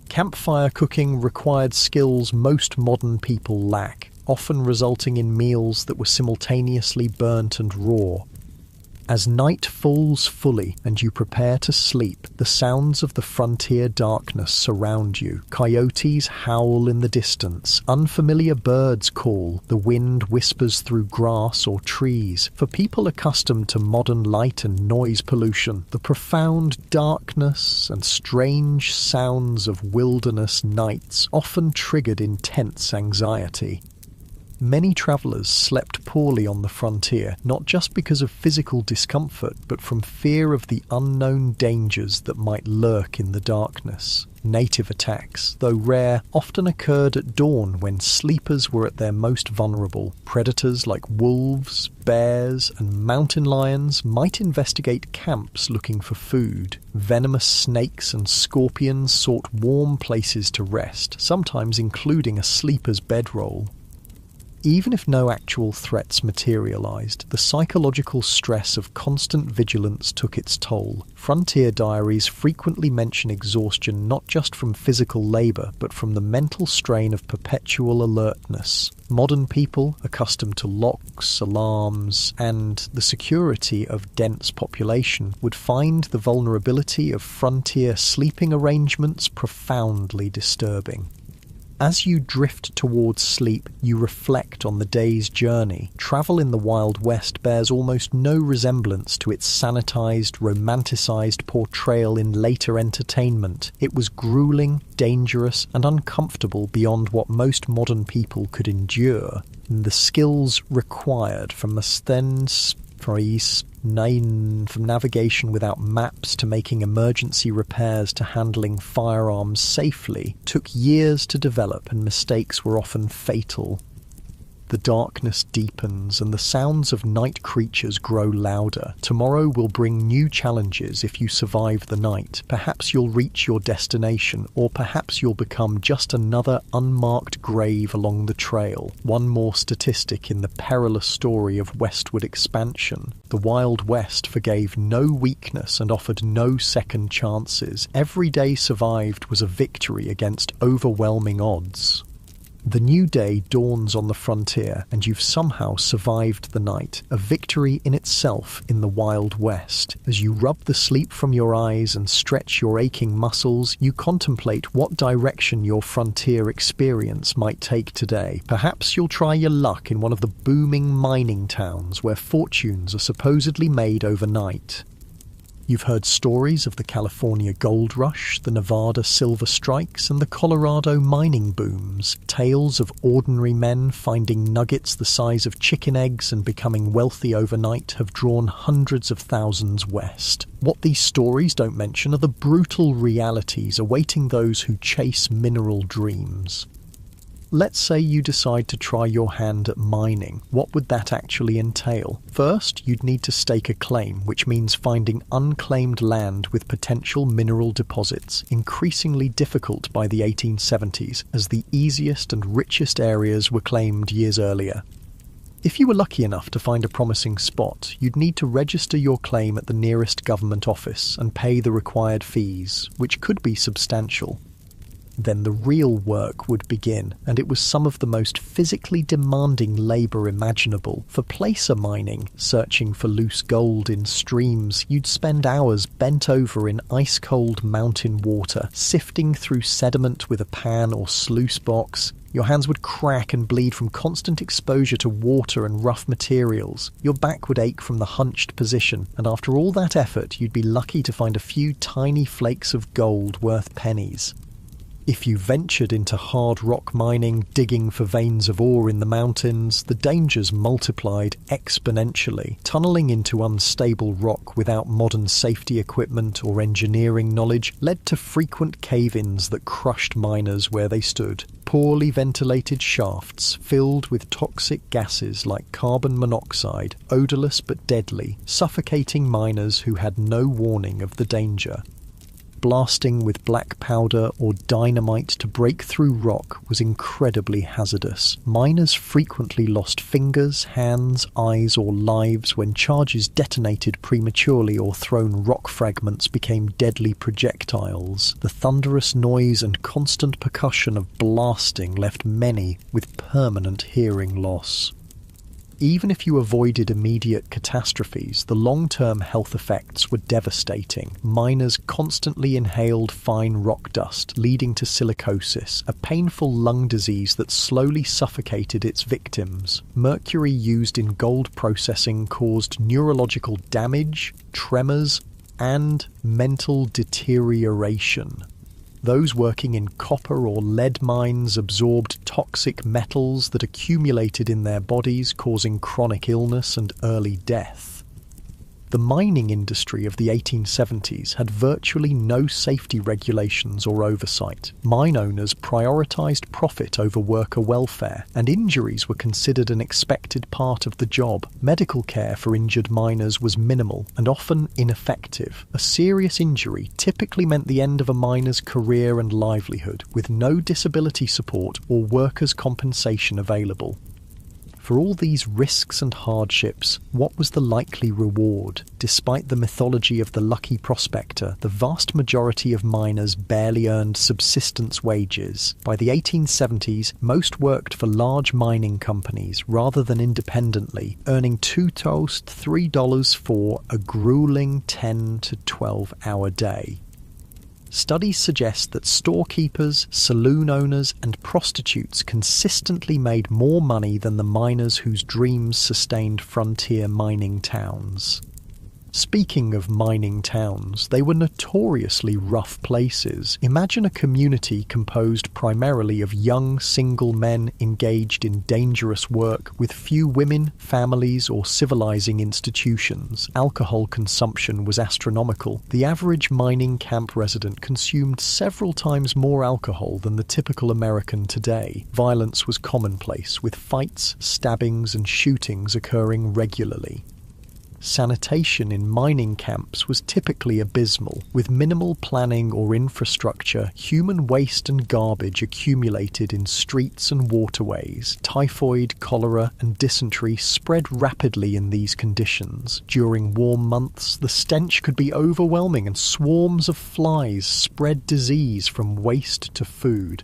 Campfire cooking required skills most modern people lack, often resulting in meals that were simultaneously burnt and raw. As night falls fully and you prepare to sleep, the sounds of the frontier darkness surround you. Coyotes howl in the distance, unfamiliar birds call, the wind whispers through grass or trees. For people accustomed to modern light and noise pollution, the profound darkness and strange sounds of wilderness nights often triggered intense anxiety. Many travellers slept poorly on the frontier, not just because of physical discomfort, but from fear of the unknown dangers that might lurk in the darkness. Native attacks, though rare, often occurred at dawn when sleepers were at their most vulnerable. Predators like wolves, bears, and mountain lions might investigate camps looking for food. Venomous snakes and scorpions sought warm places to rest, sometimes including a sleeper's bedroll. Even if no actual threats materialized, the psychological stress of constant vigilance took its toll. Frontier diaries frequently mention exhaustion not just from physical labor, but from the mental strain of perpetual alertness. Modern people, accustomed to locks, alarms, and the security of dense population, would find the vulnerability of frontier sleeping arrangements profoundly disturbing. As you drift towards sleep, you reflect on the day's journey. Travel in the Wild West bears almost no resemblance to its sanitized, romanticized portrayal in later entertainment. It was grueling, dangerous, and uncomfortable beyond what most modern people could endure. The skills required from navigation without maps to making emergency repairs to handling firearms safely took years to develop, and mistakes were often fatal. The darkness deepens and the sounds of night creatures grow louder. Tomorrow will bring new challenges if you survive the night. Perhaps you'll reach your destination, or perhaps you'll become just another unmarked grave along the trail. One more statistic in the perilous story of westward expansion. The Wild West forgave no weakness and offered no second chances. Every day survived was a victory against overwhelming odds. The new day dawns on the frontier, and you've somehow survived the night, a victory in itself in the Wild West. As you rub the sleep from your eyes and stretch your aching muscles, you contemplate what direction your frontier experience might take today. Perhaps you'll try your luck in one of the booming mining towns where fortunes are supposedly made overnight. You've heard stories of the California gold rush, the Nevada silver strikes, and the Colorado mining booms. Tales of ordinary men finding nuggets the size of chicken eggs and becoming wealthy overnight have drawn hundreds of thousands west. What these stories don't mention are the brutal realities awaiting those who chase mineral dreams. Let's say you decide to try your hand at mining. What would that actually entail? First, you'd need to stake a claim, which means finding unclaimed land with potential mineral deposits, increasingly difficult by the 1870s, as the easiest and richest areas were claimed years earlier. If you were lucky enough to find a promising spot, you'd need to register your claim at the nearest government office and pay the required fees, which could be substantial. Then the real work would begin, and it was some of the most physically demanding labour imaginable. For placer mining, searching for loose gold in streams, you'd spend hours bent over in ice-cold mountain water, sifting through sediment with a pan or sluice box. Your hands would crack and bleed from constant exposure to water and rough materials. Your back would ache from the hunched position, and after all that effort, you'd be lucky to find a few tiny flakes of gold worth pennies. If you ventured into hard rock mining, digging for veins of ore in the mountains, the dangers multiplied exponentially. Tunneling into unstable rock without modern safety equipment or engineering knowledge led to frequent cave-ins that crushed miners where they stood. Poorly ventilated shafts filled with toxic gases like carbon monoxide, odourless but deadly, suffocating miners who had no warning of the danger. Blasting with black powder or dynamite to break through rock was incredibly hazardous. Miners frequently lost fingers, hands, eyes, or lives when charges detonated prematurely or thrown rock fragments became deadly projectiles. The thunderous noise and constant percussion of blasting left many with permanent hearing loss. Even if you avoided immediate catastrophes, the long-term health effects were devastating. Miners constantly inhaled fine rock dust, leading to silicosis, a painful lung disease that slowly suffocated its victims. Mercury used in gold processing caused neurological damage, tremors, and mental deterioration. Those working in copper or lead mines absorbed toxic metals that accumulated in their bodies, causing chronic illness and early death. The mining industry of the 1870s had virtually no safety regulations or oversight. Mine owners prioritized profit over worker welfare, and injuries were considered an expected part of the job. Medical care for injured miners was minimal and often ineffective. A serious injury typically meant the end of a miner's career and livelihood, with no disability support or workers' compensation available. For all these risks and hardships, what was the likely reward? Despite the mythology of the lucky prospector, the vast majority of miners barely earned subsistence wages. By the 1870s, most worked for large mining companies rather than independently, earning $2 to $3 for a grueling 10 to 12-hour day. Studies suggest that storekeepers, saloon owners, and prostitutes consistently made more money than the miners whose dreams sustained frontier mining towns. Speaking of mining towns, they were notoriously rough places. Imagine a community composed primarily of young single men engaged in dangerous work with few women, families, or civilizing institutions. Alcohol consumption was astronomical. The average mining camp resident consumed several times more alcohol than the typical American today. Violence was commonplace, with fights, stabbings, and shootings occurring regularly. Sanitation in mining camps was typically abysmal. With minimal planning or infrastructure, human waste and garbage accumulated in streets and waterways. Typhoid, cholera, and dysentery spread rapidly in these conditions. During warm months, the stench could be overwhelming, and swarms of flies spread disease from waste to food.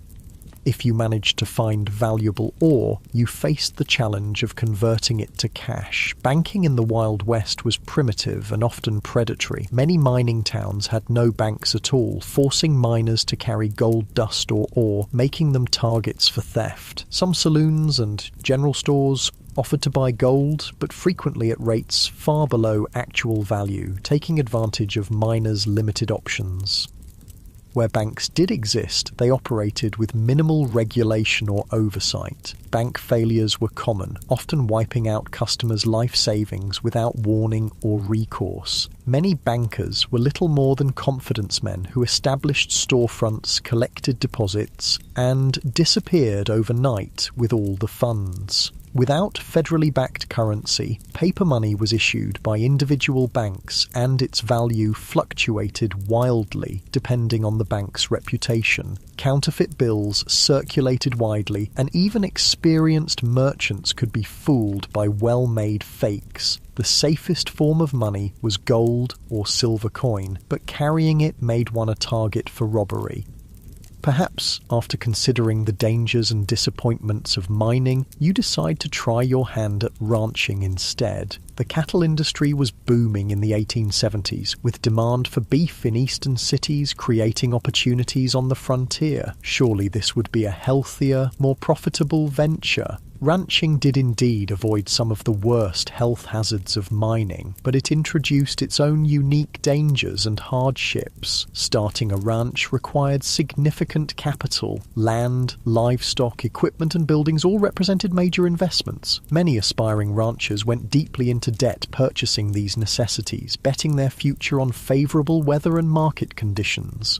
If you managed to find valuable ore, you faced the challenge of converting it to cash. Banking in the Wild West was primitive and often predatory. Many mining towns had no banks at all, forcing miners to carry gold dust or ore, making them targets for theft. Some saloons and general stores offered to buy gold, but frequently at rates far below actual value, taking advantage of miners' limited options. Where banks did exist, they operated with minimal regulation or oversight. Bank failures were common, often wiping out customers' life savings without warning or recourse. Many bankers were little more than confidence men who established storefronts, collected deposits, and disappeared overnight with all the funds. Without federally backed currency, paper money was issued by individual banks, and its value fluctuated wildly depending on the bank's reputation. Counterfeit bills circulated widely, and even experienced merchants could be fooled by well-made fakes. The safest form of money was gold or silver coin, but carrying it made one a target for robbery. Perhaps, after considering the dangers and disappointments of mining, you decide to try your hand at ranching instead. The cattle industry was booming in the 1870s, with demand for beef in eastern cities creating opportunities on the frontier. Surely this would be a healthier, more profitable venture. Ranching did indeed avoid some of the worst health hazards of mining, but it introduced its own unique dangers and hardships. Starting a ranch required significant capital. Land, livestock, equipment and buildings all represented major investments. Many aspiring ranchers went deeply into debt purchasing these necessities, betting their future on favourable weather and market conditions.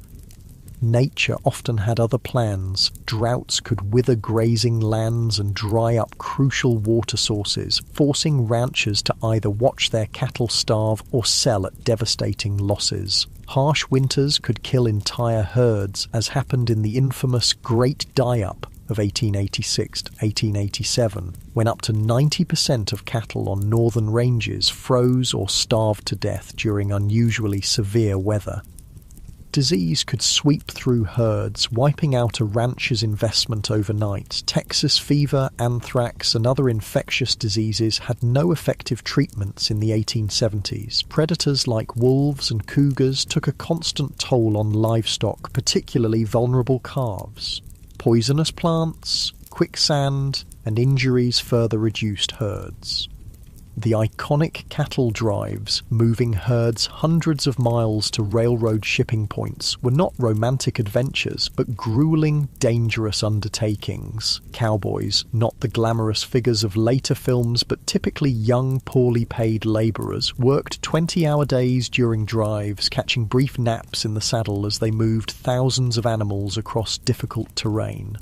Nature often had other plans. Droughts could wither grazing lands and dry up crucial water sources, forcing ranchers to either watch their cattle starve or sell at devastating losses. Harsh winters could kill entire herds, as happened in the infamous Great Die-Up of 1886 to 1887, when up to 90% of cattle on northern ranges froze or starved to death during unusually severe weather. Disease could sweep through herds, wiping out a rancher's investment overnight. Texas fever, anthrax, and other infectious diseases had no effective treatments in the 1870s. Predators like wolves and cougars took a constant toll on livestock, particularly vulnerable calves. Poisonous plants, quicksand, and injuries further reduced herds. The iconic cattle drives, moving herds hundreds of miles to railroad shipping points, were not romantic adventures, but grueling, dangerous undertakings. Cowboys, not the glamorous figures of later films, but typically young, poorly paid labourers, worked 20-hour days during drives, catching brief naps in the saddle as they moved thousands of animals across difficult terrain.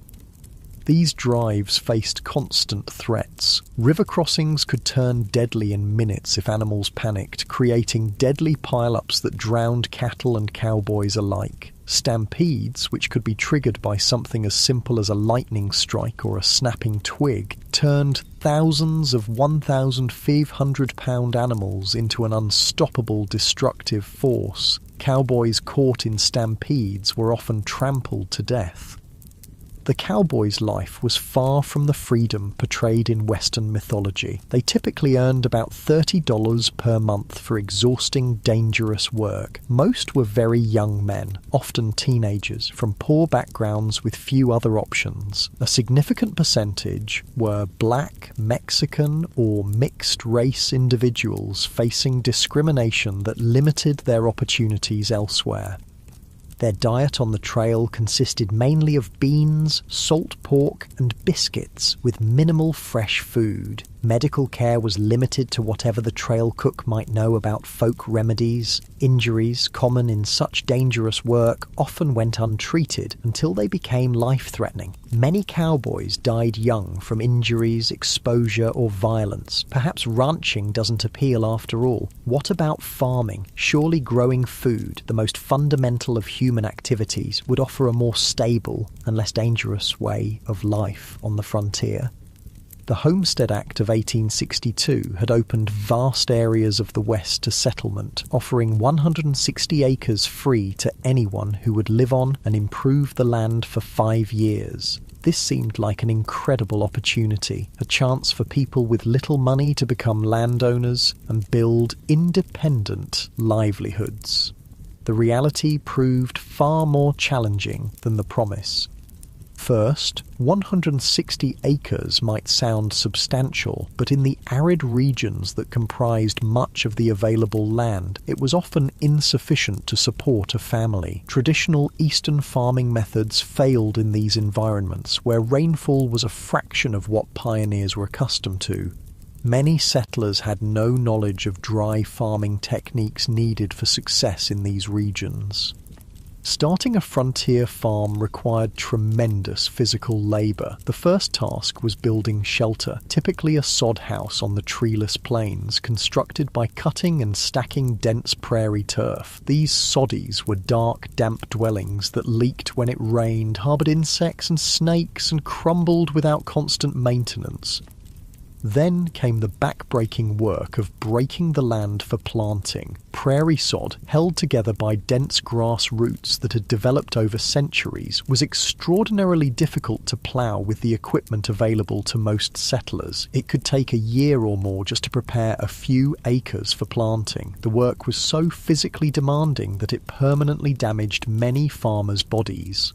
These drives faced constant threats. River crossings could turn deadly in minutes if animals panicked, creating deadly pile-ups that drowned cattle and cowboys alike. Stampedes, which could be triggered by something as simple as a lightning strike or a snapping twig, turned thousands of 1,500-pound animals into an unstoppable destructive force. Cowboys caught in stampedes were often trampled to death. The cowboy's life was far from the freedom portrayed in Western mythology. They typically earned about $30 per month for exhausting, dangerous work. Most were very young men, often teenagers, from poor backgrounds with few other options. A significant percentage were black, Mexican, or mixed-race individuals facing discrimination that limited their opportunities elsewhere. Their diet on the trail consisted mainly of beans, salt pork, and biscuits, with minimal fresh food. Medical care was limited to whatever the trail cook might know about folk remedies. Injuries, common in such dangerous work, often went untreated until they became life-threatening. Many cowboys died young from injuries, exposure, or violence. Perhaps ranching doesn't appeal after all. What about farming? Surely growing food, the most fundamental of human activities, would offer a more stable and less dangerous way of life on the frontier. The Homestead Act of 1862 had opened vast areas of the West to settlement, offering 160 acres free to anyone who would live on and improve the land for 5 years. This seemed like an incredible opportunity, a chance for people with little money to become landowners and build independent livelihoods. The reality proved far more challenging than the promise. First, 160 acres might sound substantial, but in the arid regions that comprised much of the available land, it was often insufficient to support a family. Traditional eastern farming methods failed in these environments, where rainfall was a fraction of what pioneers were accustomed to. Many settlers had no knowledge of dry farming techniques needed for success in these regions. Starting a frontier farm required tremendous physical labour. The first task was building shelter, typically a sod house on the treeless plains, constructed by cutting and stacking dense prairie turf. These soddies were dark, damp dwellings that leaked when it rained, harboured insects and snakes, and crumbled without constant maintenance. Then came the back-breaking work of breaking the land for planting. Prairie sod, held together by dense grass roots that had developed over centuries, was extraordinarily difficult to plough with the equipment available to most settlers. It could take a year or more just to prepare a few acres for planting. The work was so physically demanding that it permanently damaged many farmers' bodies.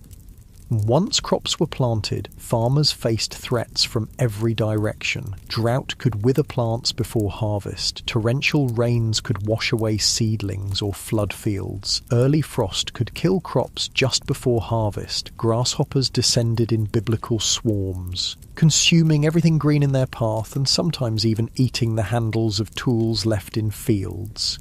Once crops were planted, farmers faced threats from every direction. Drought could wither plants before harvest. Torrential rains could wash away seedlings or flood fields. Early frost could kill crops just before harvest. Grasshoppers descended in biblical swarms, consuming everything green in their path and sometimes even eating the handles of tools left in fields.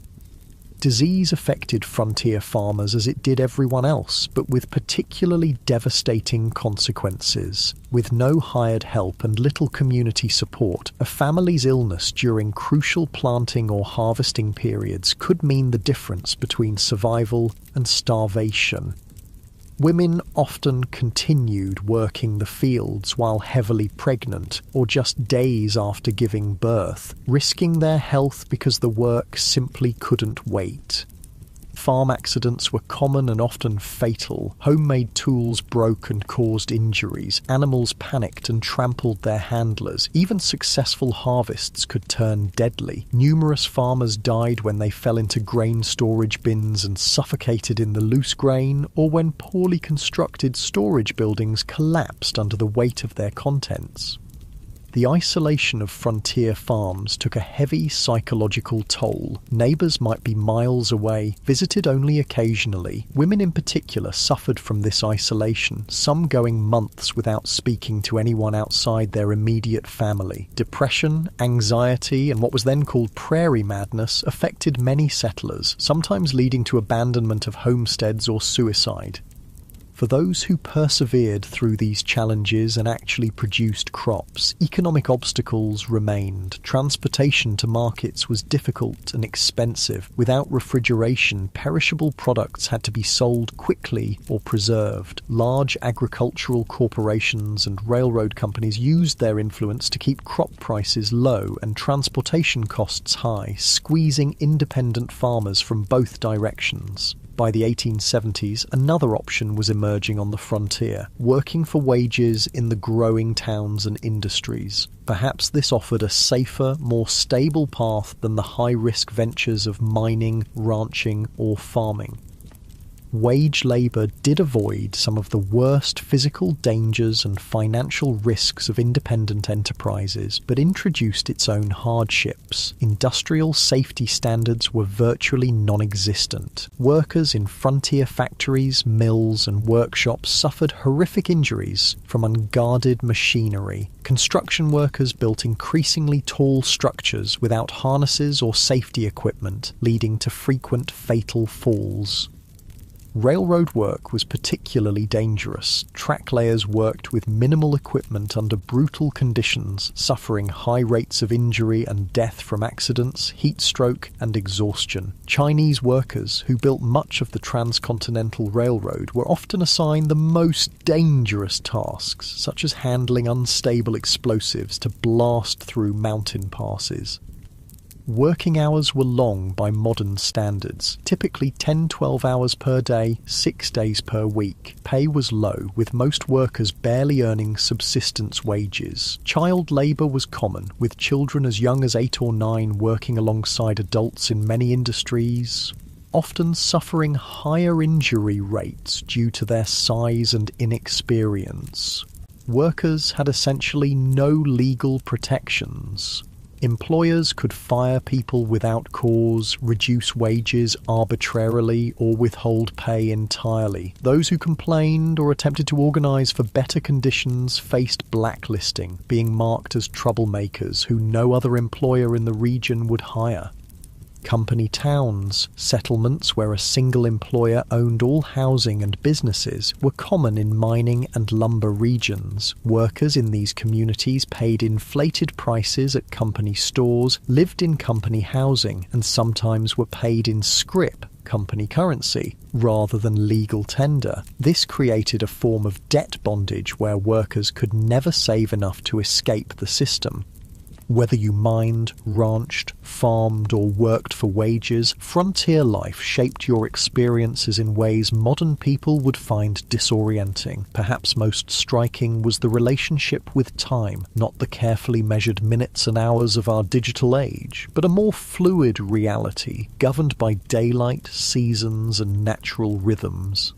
Disease affected frontier farmers as it did everyone else, but with particularly devastating consequences. With no hired help and little community support, a family's illness during crucial planting or harvesting periods could mean the difference between survival and starvation. Women often continued working the fields while heavily pregnant or just days after giving birth, risking their health because the work simply couldn't wait. Farm accidents were common and often fatal. Homemade tools broke and caused injuries. Animals panicked and trampled their handlers. Even successful harvests could turn deadly. Numerous farmers died when they fell into grain storage bins and suffocated in the loose grain, or when poorly constructed storage buildings collapsed under the weight of their contents. The isolation of frontier farms took a heavy psychological toll. Neighbours might be miles away, visited only occasionally. Women in particular suffered from this isolation, some going months without speaking to anyone outside their immediate family. Depression, anxiety, and what was then called prairie madness affected many settlers, sometimes leading to abandonment of homesteads or suicide. For those who persevered through these challenges and actually produced crops, economic obstacles remained. Transportation to markets was difficult and expensive. Without refrigeration, perishable products had to be sold quickly or preserved. Large agricultural corporations and railroad companies used their influence to keep crop prices low and transportation costs high, squeezing independent farmers from both directions. By the 1870s, another option was emerging on the frontier, working for wages in the growing towns and industries. Perhaps this offered a safer, more stable path than the high-risk ventures of mining, ranching, or farming. Wage labour did avoid some of the worst physical dangers and financial risks of independent enterprises, but introduced its own hardships. Industrial safety standards were virtually non-existent. Workers in frontier factories, mills, and workshops suffered horrific injuries from unguarded machinery. Construction workers built increasingly tall structures without harnesses or safety equipment, leading to frequent fatal falls. Railroad work was particularly dangerous. Track layers worked with minimal equipment under brutal conditions, suffering high rates of injury and death from accidents, heat stroke, and exhaustion. Chinese workers, who built much of the transcontinental railroad, were often assigned the most dangerous tasks, such as handling unstable explosives to blast through mountain passes. Working hours were long by modern standards, typically 10-12 hours per day, 6 days per week. Pay was low, with most workers barely earning subsistence wages. Child labour was common, with children as young as 8 or 9 working alongside adults in many industries, often suffering higher injury rates due to their size and inexperience. Workers had essentially no legal protections. Employers could fire people without cause, reduce wages arbitrarily, or withhold pay entirely. Those who complained or attempted to organise for better conditions faced blacklisting, being marked as troublemakers who no other employer in the region would hire. Company towns, settlements where a single employer owned all housing and businesses, were common in mining and lumber regions. Workers in these communities paid inflated prices at company stores, lived in company housing, and sometimes were paid in scrip, company currency, rather than legal tender. This created a form of debt bondage where workers could never save enough to escape the system. Whether you mined, ranched, farmed, or worked for wages, frontier life shaped your experiences in ways modern people would find disorienting. Perhaps most striking was the relationship with time, not the carefully measured minutes and hours of our digital age, but a more fluid reality, governed by daylight, seasons, and natural rhythms.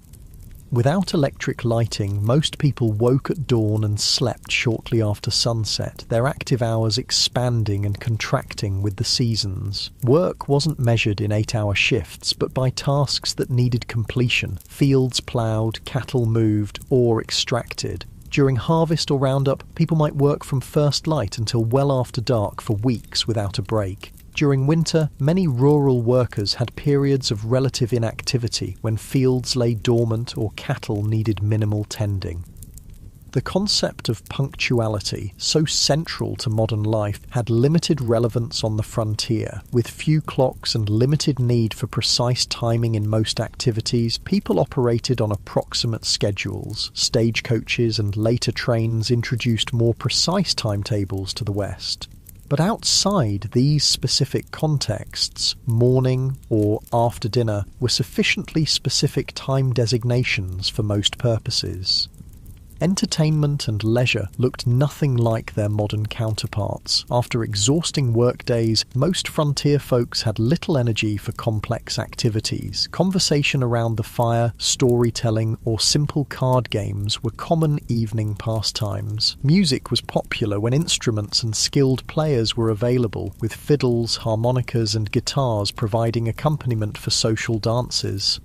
Without electric lighting, most people woke at dawn and slept shortly after sunset, their active hours expanding and contracting with the seasons. Work wasn't measured in 8-hour shifts, but by tasks that needed completion: fields ploughed, cattle moved, ore extracted. During harvest or roundup, people might work from first light until well after dark for weeks without a break. During winter, many rural workers had periods of relative inactivity when fields lay dormant or cattle needed minimal tending. The concept of punctuality, so central to modern life, had limited relevance on the frontier. With few clocks and limited need for precise timing in most activities, people operated on approximate schedules. Stagecoaches and later trains introduced more precise timetables to the West. But outside these specific contexts, morning or after dinner were sufficiently specific time designations for most purposes. Entertainment and leisure looked nothing like their modern counterparts. After exhausting workdays, most frontier folks had little energy for complex activities. Conversation around the fire, storytelling, or simple card games were common evening pastimes. Music was popular when instruments and skilled players were available, with fiddles, harmonicas, and guitars providing accompaniment for social dances.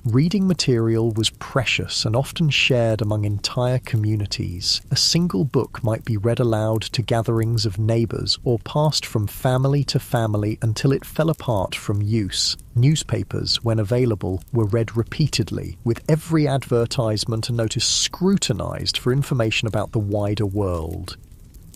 Reading material was precious and often shared among entire communities. A single book might be read aloud to gatherings of neighbours or passed from family to family until it fell apart from use. Newspapers, when available, were read repeatedly, with every advertisement and notice scrutinised for information about the wider world.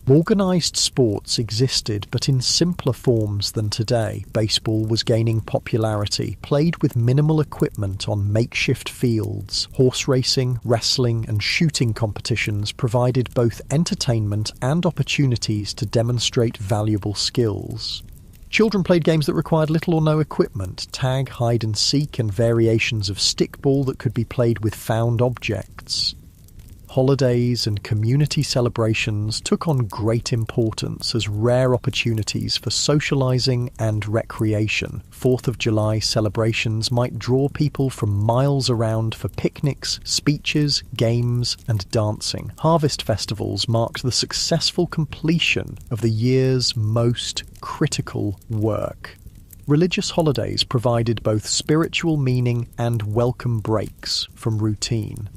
Organised sports existed, but in simpler forms than today. Baseball was gaining popularity, played with minimal equipment on makeshift fields. Horse racing, wrestling, and shooting competitions provided both entertainment and opportunities to demonstrate valuable skills. Children played games that required little or no equipment: tag, hide and seek, and variations of stickball that could be played with found objects. Holidays and community celebrations took on great importance as rare opportunities for socialising and recreation. 4th of July celebrations might draw people from miles around for picnics, speeches, games, and dancing. Harvest festivals marked the successful completion of the year's most critical work. Religious holidays provided both spiritual meaning and welcome breaks from routine.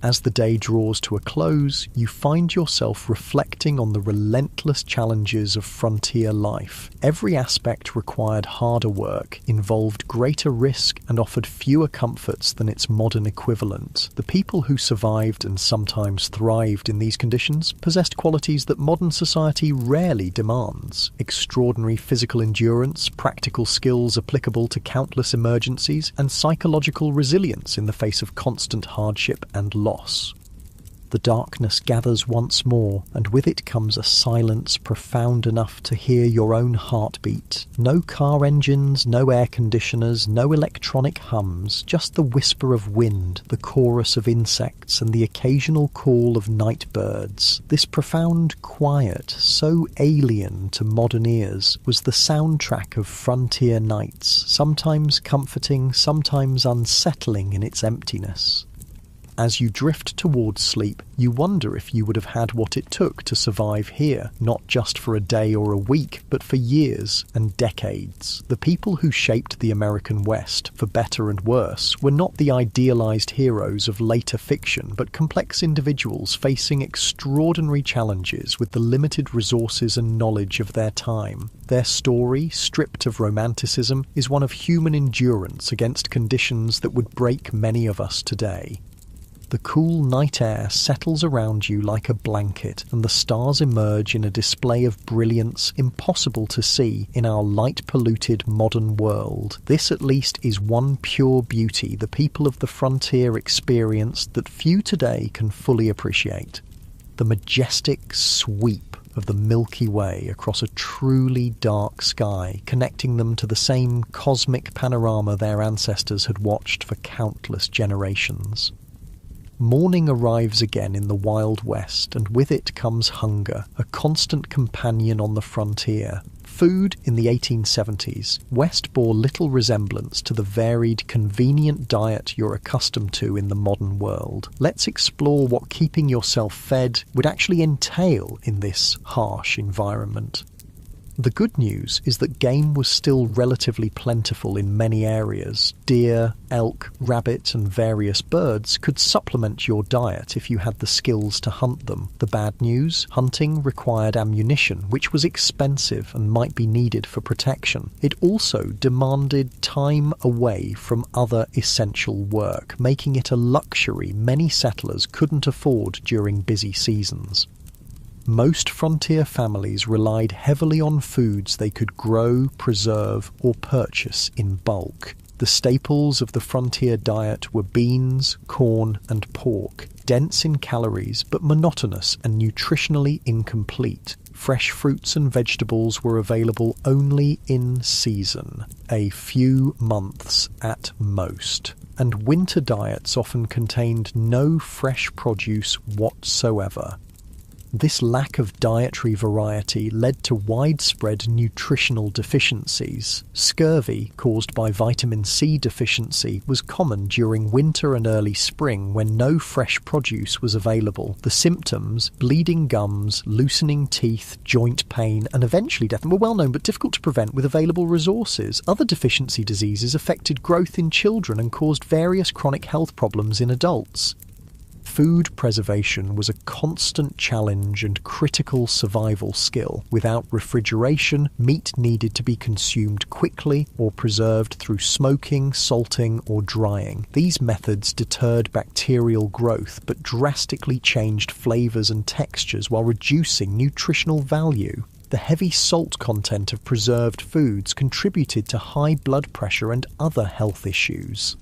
As the day draws to a close, you find yourself reflecting on the relentless challenges of frontier life. Every aspect required harder work, involved greater risk, and offered fewer comforts than its modern equivalent. The people who survived and sometimes thrived in these conditions possessed qualities that modern society rarely demands: extraordinary physical endurance, practical skills applicable to countless emergencies, and psychological resilience in the face of constant hardship and loss. The darkness gathers once more, and with it comes a silence profound enough to hear your own heartbeat. No car engines, no air conditioners, no electronic hums, just the whisper of wind, the chorus of insects, and the occasional call of night birds. This profound quiet, so alien to modern ears, was the soundtrack of frontier nights, sometimes comforting, sometimes unsettling in its emptiness. As you drift towards sleep, you wonder if you would have had what it took to survive here, not just for a day or a week, but for years and decades. The people who shaped the American West, for better and worse, were not the idealized heroes of later fiction, but complex individuals facing extraordinary challenges with the limited resources and knowledge of their time. Their story, stripped of romanticism, is one of human endurance against conditions that would break many of us today. The cool night air settles around you like a blanket, and the stars emerge in a display of brilliance impossible to see in our light-polluted modern world. This at least is one pure beauty the people of the frontier experienced that few today can fully appreciate: the majestic sweep of the Milky Way across a truly dark sky, connecting them to the same cosmic panorama their ancestors had watched for countless generations. Morning arrives again in the Wild West, and with it comes hunger, a constant companion on the frontier. Food in the 1870s, West bore little resemblance to the varied, convenient diet you're accustomed to in the modern world. Let's explore what keeping yourself fed would actually entail in this harsh environment. The good news is that game was still relatively plentiful in many areas. Deer, elk, rabbit and various birds could supplement your diet if you had the skills to hunt them. The bad news? Hunting required ammunition, which was expensive and might be needed for protection. It also demanded time away from other essential work, making it a luxury many settlers couldn't afford during busy seasons. Most frontier families relied heavily on foods they could grow, preserve, or purchase in bulk. The staples of the frontier diet were beans, corn, and pork, dense in calories but monotonous and nutritionally incomplete. Fresh fruits and vegetables were available only in season, a few months at most, and winter diets often contained no fresh produce whatsoever. This lack of dietary variety led to widespread nutritional deficiencies. Scurvy, caused by vitamin C deficiency, was common during winter and early spring when no fresh produce was available. The symptoms, bleeding gums, loosening teeth, joint pain, and eventually death, were well known but difficult to prevent with available resources. Other deficiency diseases affected growth in children and caused various chronic health problems in adults. Food preservation was a constant challenge and critical survival skill. Without refrigeration, meat needed to be consumed quickly or preserved through smoking, salting, or drying. These methods deterred bacterial growth but drastically changed flavors and textures while reducing nutritional value. The heavy salt content of preserved foods contributed to high blood pressure and other health issues.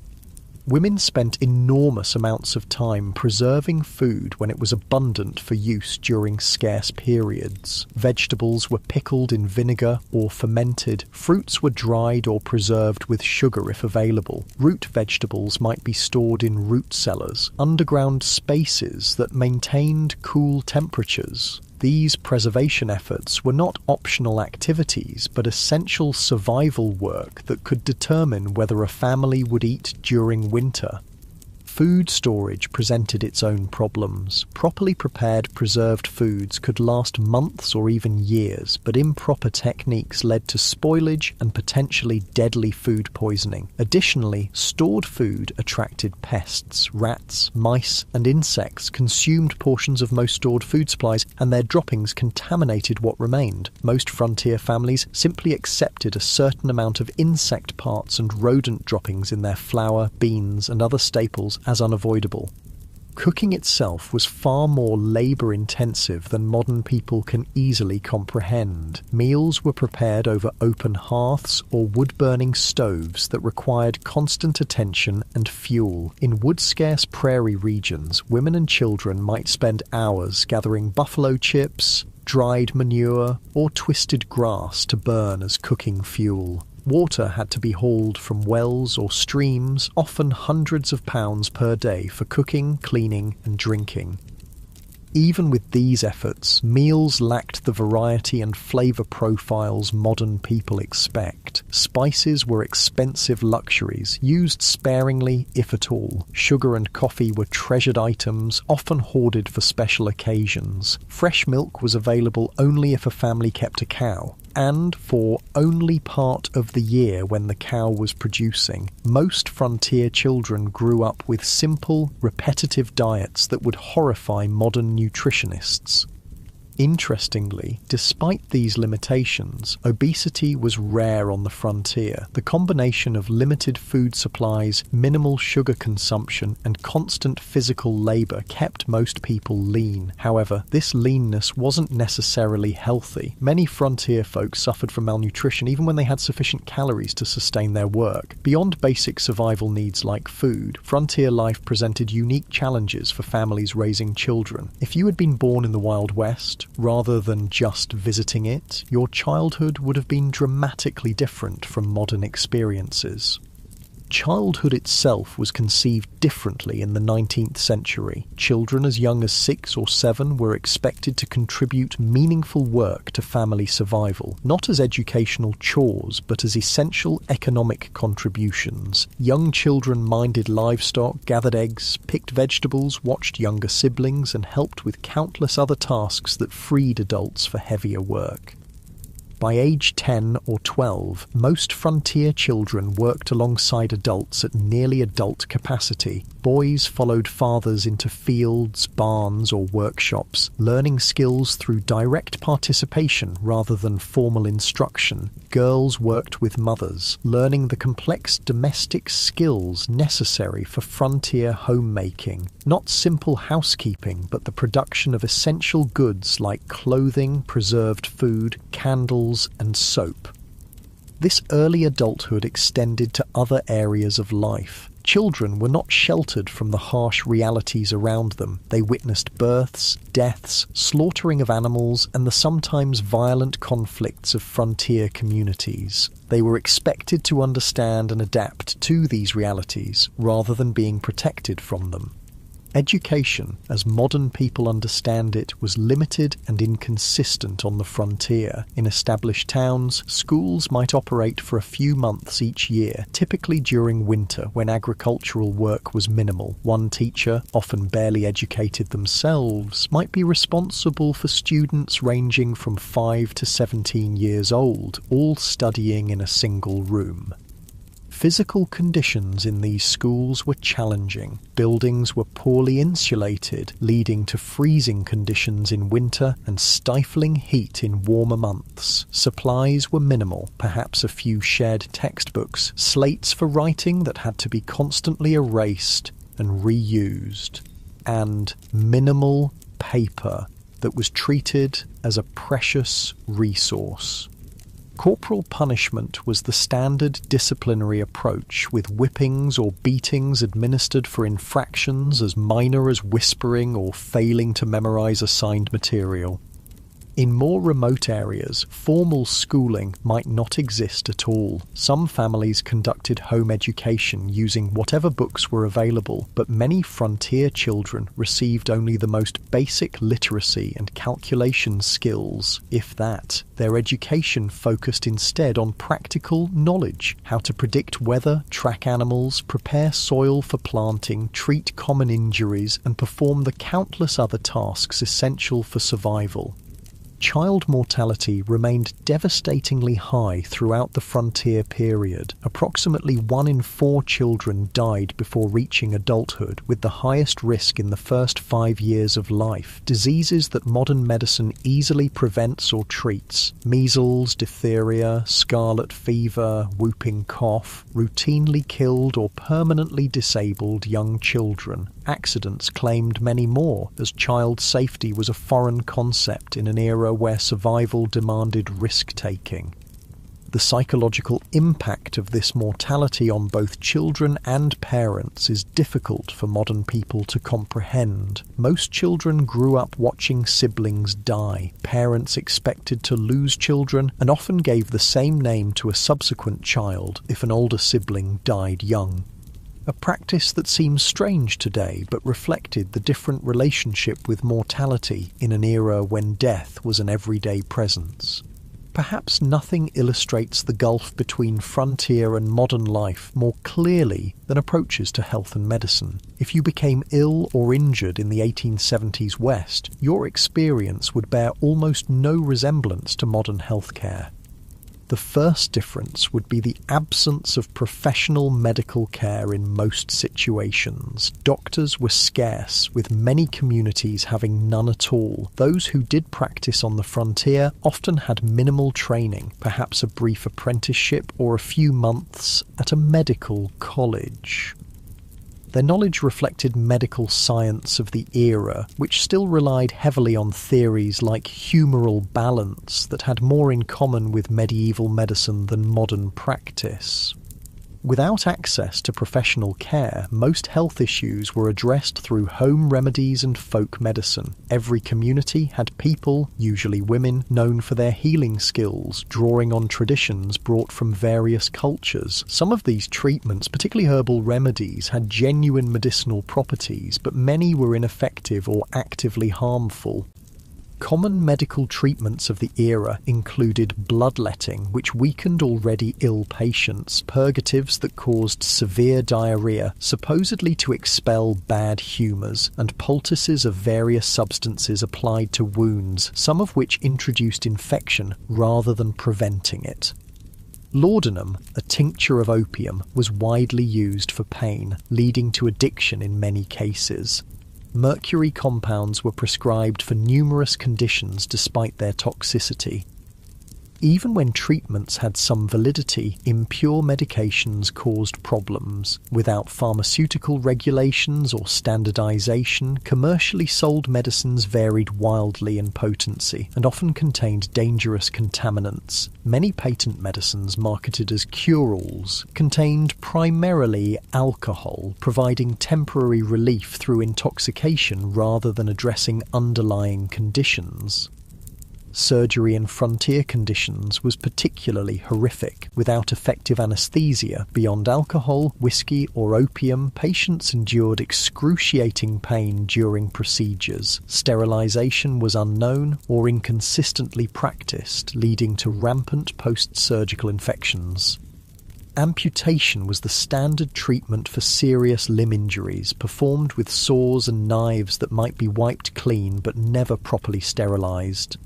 Women spent enormous amounts of time preserving food when it was abundant for use during scarce periods. Vegetables were pickled in vinegar or fermented. Fruits were dried or preserved with sugar if available. Root vegetables might be stored in root cellars, underground spaces that maintained cool temperatures. These preservation efforts were not optional activities, but essential survival work that could determine whether a family would eat during winter. Food storage presented its own problems. Properly prepared preserved foods could last months or even years, but improper techniques led to spoilage and potentially deadly food poisoning. Additionally, stored food attracted pests. Rats, mice, and insects consumed portions of most stored food supplies, and their droppings contaminated what remained. Most frontier families simply accepted a certain amount of insect parts and rodent droppings in their flour, beans, and other staples as unavoidable. Cooking itself was far more labour-intensive than modern people can easily comprehend. Meals were prepared over open hearths or wood-burning stoves that required constant attention and fuel. In wood-scarce prairie regions, women and children might spend hours gathering buffalo chips, dried manure, or twisted grass to burn as cooking fuel. Water had to be hauled from wells or streams, often hundreds of pounds per day for cooking, cleaning, and drinking. Even with these efforts, meals lacked the variety and flavour profiles modern people expect. Spices were expensive luxuries, used sparingly, if at all. Sugar and coffee were treasured items, often hoarded for special occasions. Fresh milk was available only if a family kept a cow, and for only part of the year when the cow was producing. Most frontier children grew up with simple, repetitive diets that would horrify modern nutritionists. Interestingly, despite these limitations, obesity was rare on the frontier. The combination of limited food supplies, minimal sugar consumption, and constant physical labour kept most people lean. However, this leanness wasn't necessarily healthy. Many frontier folk suffered from malnutrition even when they had sufficient calories to sustain their work. Beyond basic survival needs like food, frontier life presented unique challenges for families raising children. If you had been born in the Wild West, rather than just visiting it, your childhood would have been dramatically different from modern experiences. Childhood itself was conceived differently in the 19th century. Children as young as 6 or 7 were expected to contribute meaningful work to family survival, not as educational chores, but as essential economic contributions. Young children minded livestock, gathered eggs, picked vegetables, watched younger siblings, and helped with countless other tasks that freed adults for heavier work. By age 10 or 12, most frontier children worked alongside adults at nearly adult capacity. Boys followed fathers into fields, barns, or workshops, learning skills through direct participation rather than formal instruction. Girls worked with mothers, learning the complex domestic skills necessary for frontier homemaking. Not simple housekeeping, but the production of essential goods like clothing, preserved food, candles, and soap. This early adulthood extended to other areas of life. Children were not sheltered from the harsh realities around them. They witnessed births, deaths, slaughtering of animals, and the sometimes violent conflicts of frontier communities. They were expected to understand and adapt to these realities, rather than being protected from them. Education, as modern people understand it, was limited and inconsistent on the frontier. In established towns, schools might operate for a few months each year, typically during winter when agricultural work was minimal. One teacher, often barely educated themselves, might be responsible for students ranging from 5 to 17 years old, all studying in a single room. Physical conditions in these schools were challenging. Buildings were poorly insulated, leading to freezing conditions in winter and stifling heat in warmer months. Supplies were minimal, perhaps a few shared textbooks, slates for writing that had to be constantly erased and reused, and minimal paper that was treated as a precious resource. Corporal punishment was the standard disciplinary approach, with whippings or beatings administered for infractions as minor as whispering or failing to memorize assigned material. In more remote areas, formal schooling might not exist at all. Some families conducted home education using whatever books were available, but many frontier children received only the most basic literacy and calculation skills, if that. Their education focused instead on practical knowledge, how to predict weather, track animals, prepare soil for planting, treat common injuries, and perform the countless other tasks essential for survival. Child mortality remained devastatingly high throughout the frontier period. Approximately 1 in 4 children died before reaching adulthood, with the highest risk in the first 5 years of life. Diseases that modern medicine easily prevents or treats, measles, diphtheria, scarlet fever, whooping cough, routinely killed or permanently disabled young children. Accidents claimed many more, as child safety was a foreign concept in an era where survival demanded risk-taking. The psychological impact of this mortality on both children and parents is difficult for modern people to comprehend. Most children grew up watching siblings die. Parents expected to lose children and often gave the same name to a subsequent child if an older sibling died young. A practice that seems strange today, but reflected the different relationship with mortality in an era when death was an everyday presence. Perhaps nothing illustrates the gulf between frontier and modern life more clearly than approaches to health and medicine. If you became ill or injured in the 1870s West, your experience would bear almost no resemblance to modern healthcare. The first difference would be the absence of professional medical care in most situations. Doctors were scarce, with many communities having none at all. Those who did practice on the frontier often had minimal training, perhaps a brief apprenticeship or a few months at a medical college. Their knowledge reflected medical science of the era, which still relied heavily on theories like humoral balance that had more in common with medieval medicine than modern practice. Without access to professional care, most health issues were addressed through home remedies and folk medicine. Every community had people, usually women, known for their healing skills, drawing on traditions brought from various cultures. Some of these treatments, particularly herbal remedies, had genuine medicinal properties, but many were ineffective or actively harmful. Common medical treatments of the era included bloodletting, which weakened already ill patients, purgatives that caused severe diarrhea, supposedly to expel bad humours, and poultices of various substances applied to wounds, some of which introduced infection rather than preventing it. Laudanum, a tincture of opium, was widely used for pain, leading to addiction in many cases. Mercury compounds were prescribed for numerous conditions despite their toxicity. Even when treatments had some validity, impure medications caused problems. Without pharmaceutical regulations or standardization, commercially sold medicines varied wildly in potency and often contained dangerous contaminants. Many patent medicines marketed as cure-alls contained primarily alcohol, providing temporary relief through intoxication rather than addressing underlying conditions. Surgery in frontier conditions was particularly horrific. Without effective anesthesia, beyond alcohol, whiskey or opium, patients endured excruciating pain during procedures. Sterilization was unknown or inconsistently practiced, leading to rampant post-surgical infections. Amputation was the standard treatment for serious limb injuries, performed with saws and knives that might be wiped clean but never properly sterilized.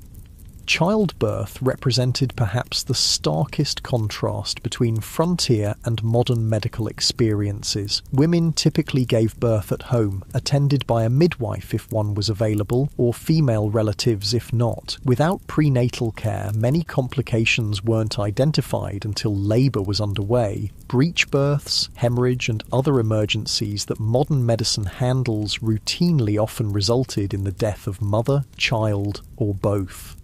Childbirth represented perhaps the starkest contrast between frontier and modern medical experiences. Women typically gave birth at home, attended by a midwife if one was available, or female relatives if not. Without prenatal care, many complications weren't identified until labour was underway. Breech births, hemorrhage and other emergencies that modern medicine handles routinely often resulted in the death of mother, child, or both.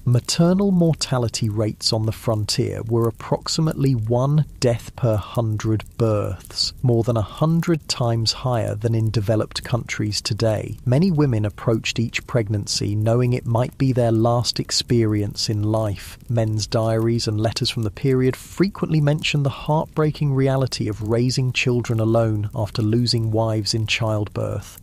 Maternal mortality rates on the frontier were approximately 1 death per 100 births, more than 100 times higher than in developed countries today. Many women approached each pregnancy knowing it might be their last experience in life. Men's diaries and letters from the period frequently mention the heartbreaking reality of raising children alone after losing wives in childbirth.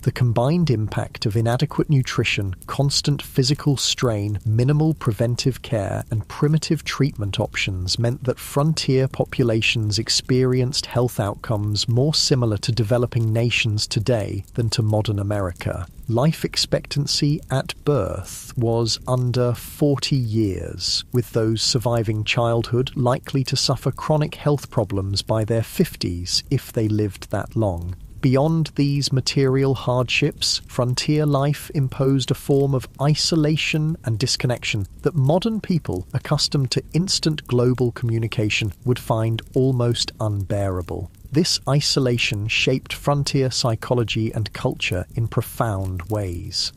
The combined impact of inadequate nutrition, constant physical strain, minimal preventive care, and primitive treatment options meant that frontier populations experienced health outcomes more similar to developing nations today than to modern America. Life expectancy at birth was under 40 years, with those surviving childhood likely to suffer chronic health problems by their 50s if they lived that long. Beyond these material hardships, frontier life imposed a form of isolation and disconnection that modern people, accustomed to instant global communication, would find almost unbearable. This isolation shaped frontier psychology and culture in profound ways.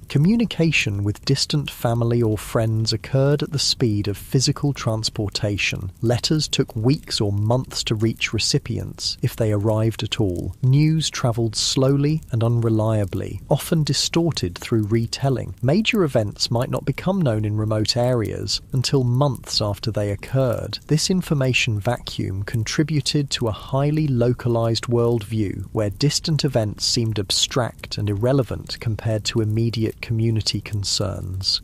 Communication with distant family or friends occurred at the speed of physical transportation. Letters took weeks or months to reach recipients, if they arrived at all. News travelled slowly and unreliably, often distorted through retelling. Major events might not become known in remote areas until months after they occurred. This information vacuum contributed to a highly localised worldview where distant events seemed abstract and irrelevant compared to immediate community concerns.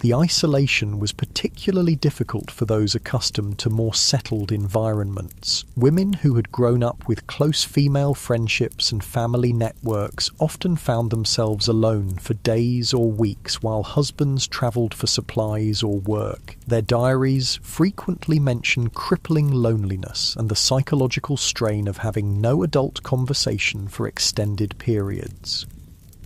The isolation was particularly difficult for those accustomed to more settled environments. Women who had grown up with close female friendships and family networks often found themselves alone for days or weeks while husbands travelled for supplies or work. Their diaries frequently mention crippling loneliness and the psychological strain of having no adult conversation for extended periods.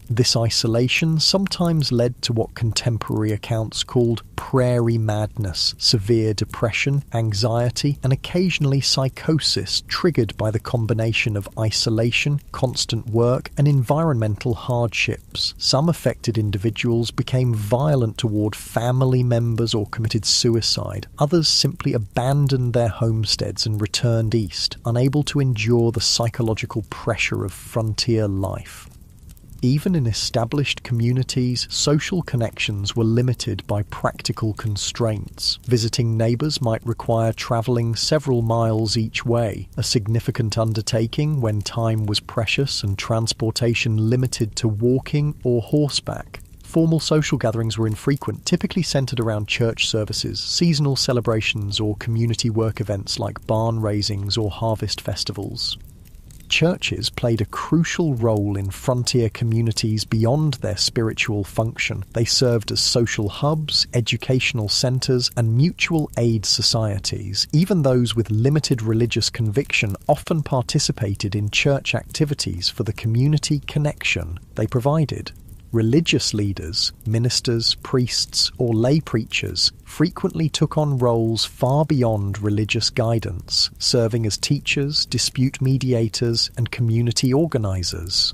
This isolation sometimes led to what contemporary accounts called prairie madness, severe depression, anxiety, and occasionally psychosis triggered by the combination of isolation, constant work, and environmental hardships. Some affected individuals became violent toward family members or committed suicide. Others simply abandoned their homesteads and returned east, unable to endure the psychological pressure of frontier life. Even in established communities, social connections were limited by practical constraints. Visiting neighbours might require travelling several miles each way, a significant undertaking when time was precious and transportation limited to walking or horseback. Formal social gatherings were infrequent, typically centred around church services, seasonal celebrations, or community work events like barn raisings or harvest festivals. Churches played a crucial role in frontier communities beyond their spiritual function. They served as social hubs, educational centres, and mutual aid societies. Even those with limited religious conviction often participated in church activities for the community connection they provided. Religious leaders, ministers, priests, or lay preachers frequently took on roles far beyond religious guidance, serving as teachers, dispute mediators, and community organisers.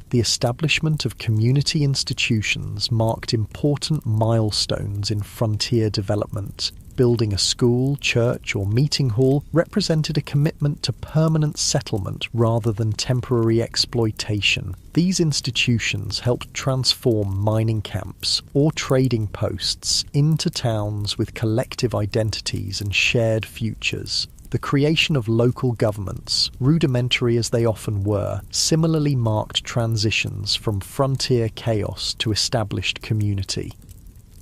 The establishment of community institutions marked important milestones in frontier development. Building a school, church, or meeting hall represented a commitment to permanent settlement rather than temporary exploitation. These institutions helped transform mining camps or trading posts into towns with collective identities and shared futures. The creation of local governments, rudimentary as they often were, similarly marked transitions from frontier chaos to established community.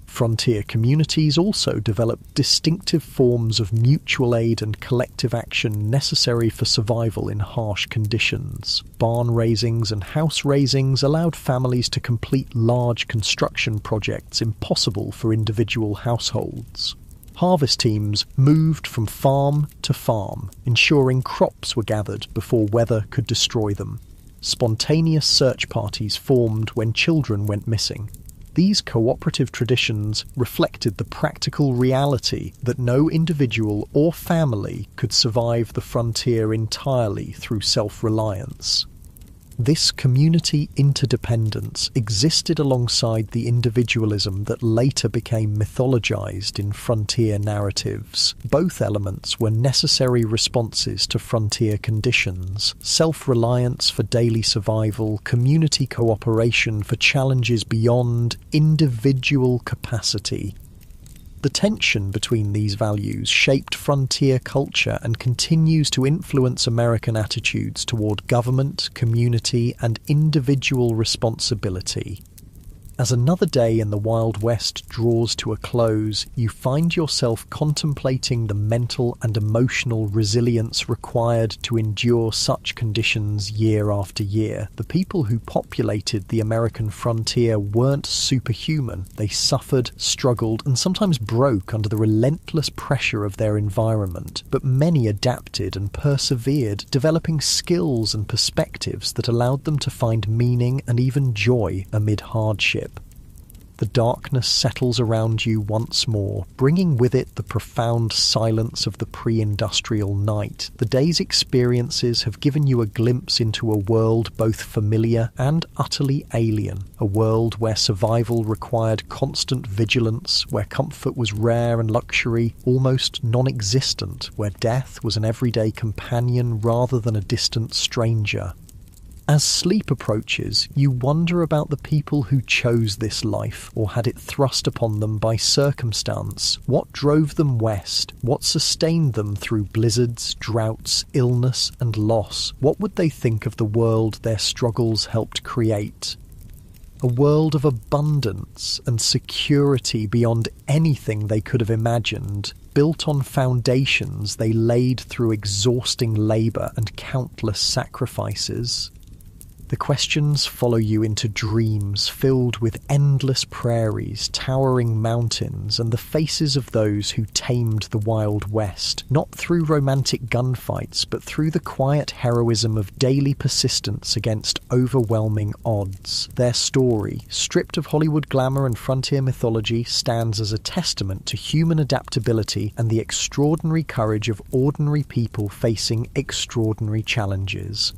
Frontier communities also developed distinctive forms of mutual aid and collective action necessary for survival in harsh conditions. Barn raisings and house raisings allowed families to complete large construction projects impossible for individual households. Harvest teams moved from farm to farm, ensuring crops were gathered before weather could destroy them. Spontaneous search parties formed when children went missing. These cooperative traditions reflected the practical reality that no individual or family could survive the frontier entirely through self-reliance. This community interdependence existed alongside the individualism that later became mythologized in frontier narratives. Both elements were necessary responses to frontier conditions: self-reliance for daily survival, community cooperation for challenges beyond individual capacity. The tension between these values shaped frontier culture and continues to influence American attitudes toward government, community, and individual responsibility. As another day in the Wild West draws to a close, you find yourself contemplating the mental and emotional resilience required to endure such conditions year after year. The people who populated the American frontier weren't superhuman. They suffered, struggled, and sometimes broke under the relentless pressure of their environment. But many adapted and persevered, developing skills and perspectives that allowed them to find meaning and even joy amid hardship. The darkness settles around you once more, bringing with it the profound silence of the pre-industrial night. The day's experiences have given you a glimpse into a world both familiar and utterly alien, a world where survival required constant vigilance, where comfort was rare and luxury almost non-existent, where death was an everyday companion rather than a distant stranger. As sleep approaches, you wonder about the people who chose this life or had it thrust upon them by circumstance. What drove them west? What sustained them through blizzards, droughts, illness, and loss? What would they think of the world their struggles helped create? A world of abundance and security beyond anything they could have imagined, built on foundations they laid through exhausting labour and countless sacrifices. The questions follow you into dreams filled with endless prairies, towering mountains, and the faces of those who tamed the Wild West, not through romantic gunfights, but through the quiet heroism of daily persistence against overwhelming odds. Their story, stripped of Hollywood glamour and frontier mythology, stands as a testament to human adaptability and the extraordinary courage of ordinary people facing extraordinary challenges.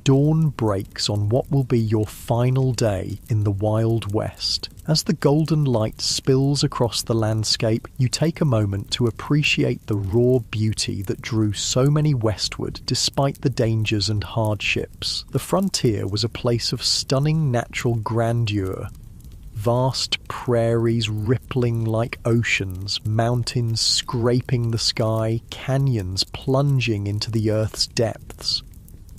Dawn breaks on what will be your final day in the Wild West. As the golden light spills across the landscape, you take a moment to appreciate the raw beauty that drew so many westward despite the dangers and hardships. The frontier was a place of stunning natural grandeur. Vast prairies rippling like oceans, mountains scraping the sky, canyons plunging into the earth's depths.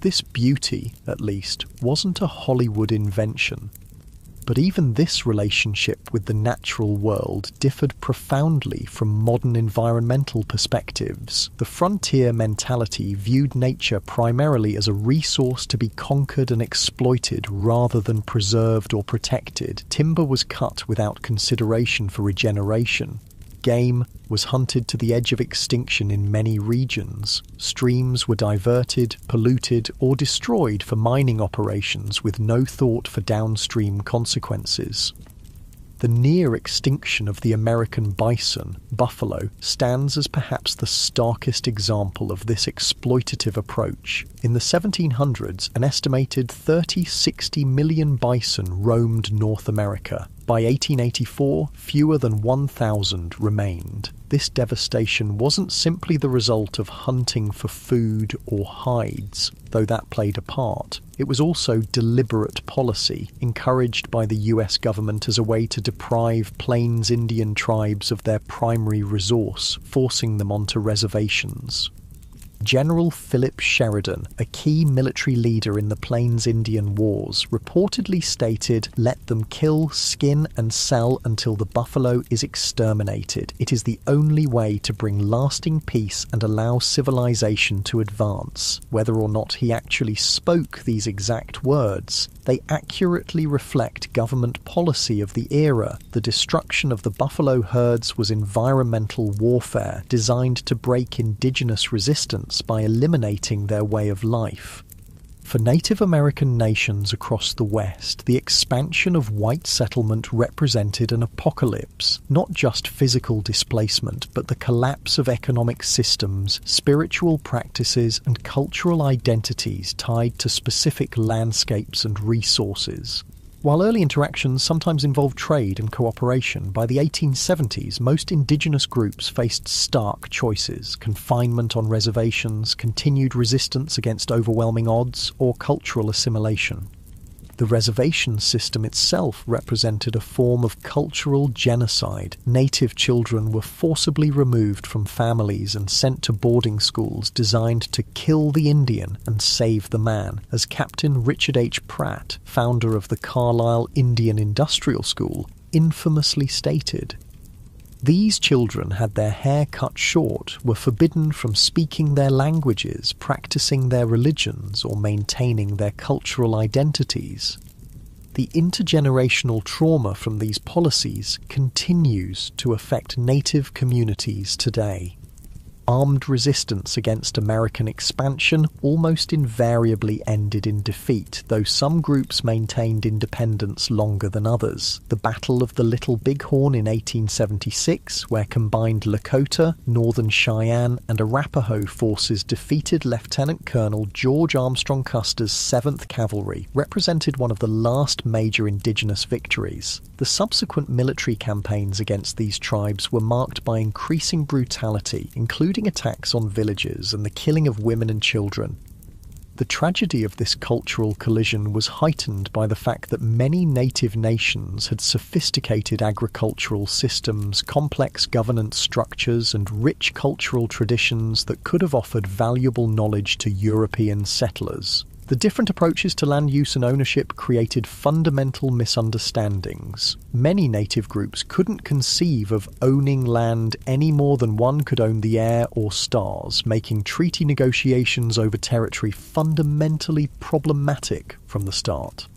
This beauty, at least, wasn't a Hollywood invention. But even this relationship with the natural world differed profoundly from modern environmental perspectives. The frontier mentality viewed nature primarily as a resource to be conquered and exploited rather than preserved or protected. Timber was cut without consideration for regeneration. Game was hunted to the edge of extinction in many regions. Streams were diverted, polluted, or destroyed for mining operations with no thought for downstream consequences. The near extinction of the American bison, buffalo, stands as perhaps the starkest example of this exploitative approach. In the 1700s, an estimated 30-60 million bison roamed North America. By 1884, fewer than 1,000 remained. This devastation wasn't simply the result of hunting for food or hides, though that played a part. It was also deliberate policy, encouraged by the US government as a way to deprive Plains Indian tribes of their primary resource, forcing them onto reservations. General Philip Sheridan, a key military leader in the Plains Indian Wars, reportedly stated, "Let them kill, skin, and sell until the buffalo is exterminated. It is the only way to bring lasting peace and allow civilization to advance." Whether or not he actually spoke these exact words, they accurately reflect government policy of the era. The destruction of the buffalo herds was environmental warfare designed to break indigenous resistance by eliminating their way of life. For Native American nations across the West, the expansion of white settlement represented an apocalypse, not just physical displacement, but the collapse of economic systems, spiritual practices, and cultural identities tied to specific landscapes and resources. While early interactions sometimes involved trade and cooperation, by the 1870s most indigenous groups faced stark choices: confinement on reservations, continued resistance against overwhelming odds, or cultural assimilation. The reservation system itself represented a form of cultural genocide. Native children were forcibly removed from families and sent to boarding schools designed to kill the Indian and save the man, as Captain Richard H. Pratt, founder of the Carlisle Indian Industrial School, infamously stated. These children had their hair cut short, were forbidden from speaking their languages, practicing their religions, or maintaining their cultural identities. The intergenerational trauma from these policies continues to affect Native communities today. Armed resistance against American expansion almost invariably ended in defeat, though some groups maintained independence longer than others. The Battle of the Little Bighorn in 1876, where combined Lakota, Northern Cheyenne, and Arapaho forces defeated Lieutenant Colonel George Armstrong Custer's 7th Cavalry, represented one of the last major indigenous victories. The subsequent military campaigns against these tribes were marked by increasing brutality, including attacks on villages and the killing of women and children. The tragedy of this cultural collision was heightened by the fact that many native nations had sophisticated agricultural systems, complex governance structures, and rich cultural traditions that could have offered valuable knowledge to European settlers. The different approaches to land use and ownership created fundamental misunderstandings. Many native groups couldn't conceive of owning land any more than one could own the air or stars, making treaty negotiations over territory fundamentally problematic from the start.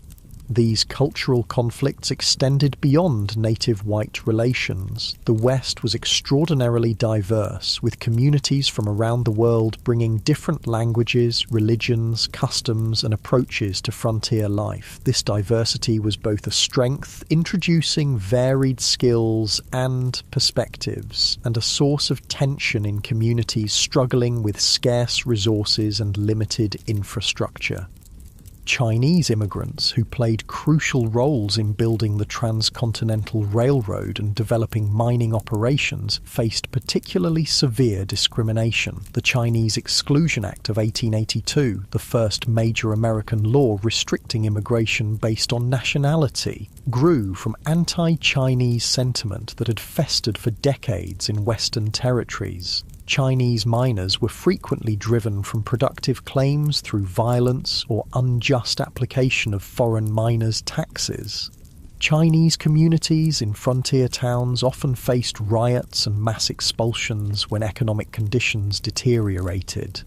These cultural conflicts extended beyond native white relations. The West was extraordinarily diverse, with communities from around the world bringing different languages, religions, customs, and approaches to frontier life. This diversity was both a strength, introducing varied skills and perspectives, and a source of tension in communities struggling with scarce resources and limited infrastructure. Chinese immigrants, who played crucial roles in building the transcontinental railroad and developing mining operations, faced particularly severe discrimination. The Chinese Exclusion Act of 1882, the first major American law restricting immigration based on nationality, grew from anti-Chinese sentiment that had festered for decades in Western territories. Chinese miners were frequently driven from productive claims through violence or unjust application of foreign miners' taxes. Chinese communities in frontier towns often faced riots and mass expulsions when economic conditions deteriorated.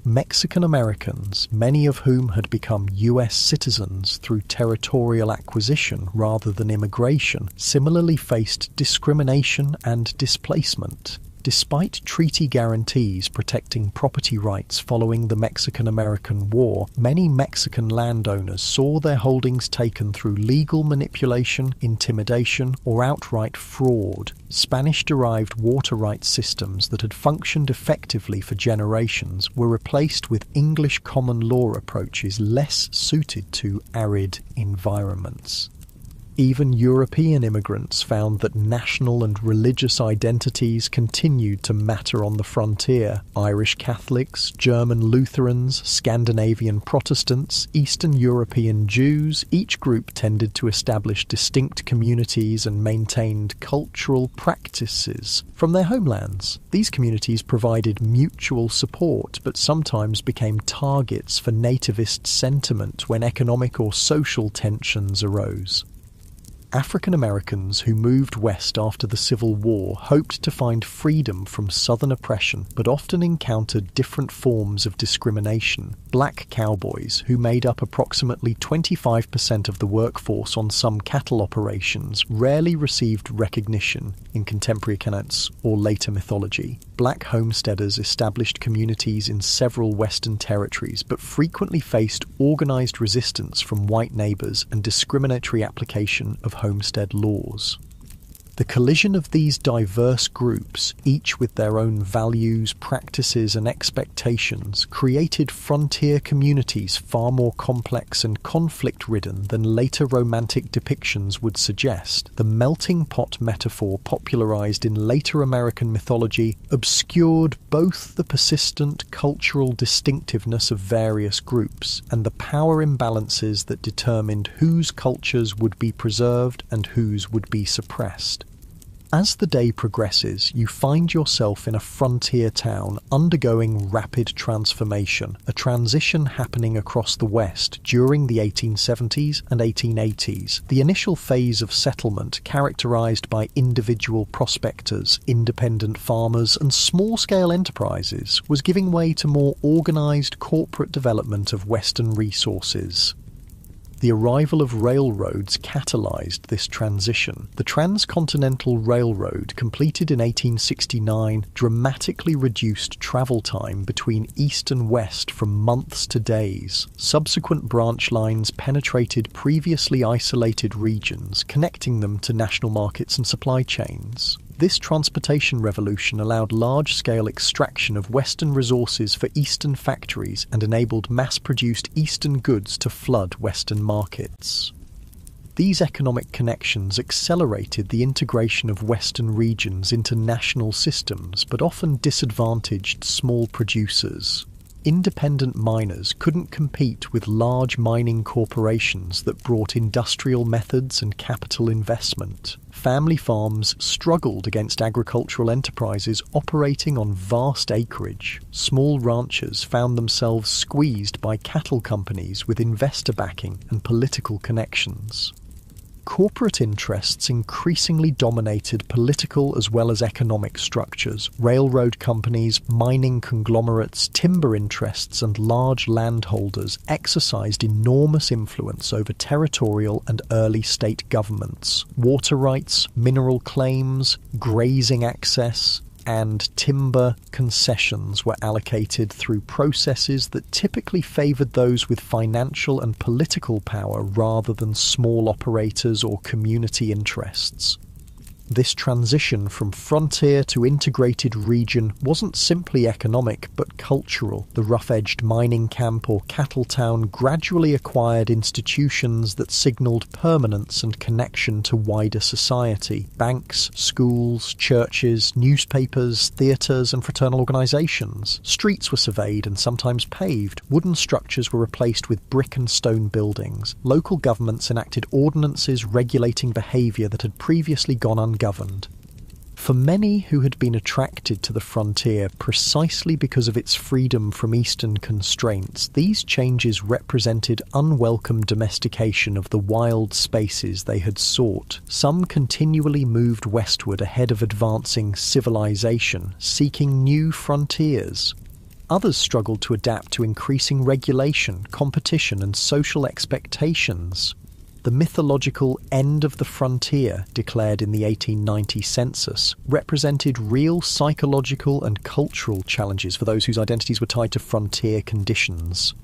Mexican Americans, many of whom had become US citizens through territorial acquisition rather than immigration, similarly faced discrimination and displacement. Despite treaty guarantees protecting property rights following the Mexican-American War, many Mexican landowners saw their holdings taken through legal manipulation, intimidation, or outright fraud. Spanish-derived water rights systems that had functioned effectively for generations were replaced with English common law approaches less suited to arid environments. Even European immigrants found that national and religious identities continued to matter on the frontier. Irish Catholics, German Lutherans, Scandinavian Protestants, Eastern European Jews, each group tended to establish distinct communities and maintained cultural practices from their homelands. These communities provided mutual support, but sometimes became targets for nativist sentiment when economic or social tensions arose. African Americans who moved west after the Civil War hoped to find freedom from Southern oppression, but often encountered different forms of discrimination. Black cowboys, who made up approximately 25% of the workforce on some cattle operations, rarely received recognition in contemporary accounts or later mythology. Black homesteaders established communities in several Western territories, but frequently faced organized resistance from white neighbors and discriminatory application of homestead laws. The collision of these diverse groups, each with their own values, practices, and expectations, created frontier communities far more complex and conflict-ridden than later romantic depictions would suggest. The melting pot metaphor popularized in later American mythology obscured both the persistent cultural distinctiveness of various groups and the power imbalances that determined whose cultures would be preserved and whose would be suppressed. As the day progresses, you find yourself in a frontier town undergoing rapid transformation, a transition happening across the West during the 1870s and 1880s. The initial phase of settlement, characterized by individual prospectors, independent farmers, and small-scale enterprises, was giving way to more organized corporate development of Western resources. The arrival of railroads catalyzed this transition. The Transcontinental Railroad, completed in 1869, dramatically reduced travel time between east and west from months to days. Subsequent branch lines penetrated previously isolated regions, connecting them to national markets and supply chains. This transportation revolution allowed large-scale extraction of Western resources for Eastern factories and enabled mass-produced Eastern goods to flood Western markets. These economic connections accelerated the integration of Western regions into national systems, but often disadvantaged small producers. independent miners couldn't compete with large mining corporations that brought industrial methods and capital investment. Family farms struggled against agricultural enterprises operating on vast acreage. Small ranchers found themselves squeezed by cattle companies with investor backing and political connections. Corporate interests increasingly dominated political as well as economic structures. Railroad companies, mining conglomerates, timber interests, and large landholders exercised enormous influence over territorial and early state governments. Water rights, mineral claims, grazing access, and timber concessions were allocated through processes that typically favoured those with financial and political power rather than small operators or community interests. This transition from frontier to integrated region wasn't simply economic but cultural. The rough-edged mining camp or cattle town gradually acquired institutions that signalled permanence and connection to wider society. Banks, schools, churches, newspapers, theatres and fraternal organisations. Streets were surveyed and sometimes paved. Wooden structures were replaced with brick and stone buildings. Local governments enacted ordinances regulating behaviour that had previously gone ungoverned. For many who had been attracted to the frontier precisely because of its freedom from eastern constraints, these changes represented unwelcome domestication of the wild spaces they had sought. Some continually moved westward ahead of advancing civilization, seeking new frontiers. Others struggled to adapt to increasing regulation, competition, and social expectations. The mythological end of the frontier, declared in the 1890 census, represented real psychological and cultural challenges for those whose identities were tied to frontier conditions.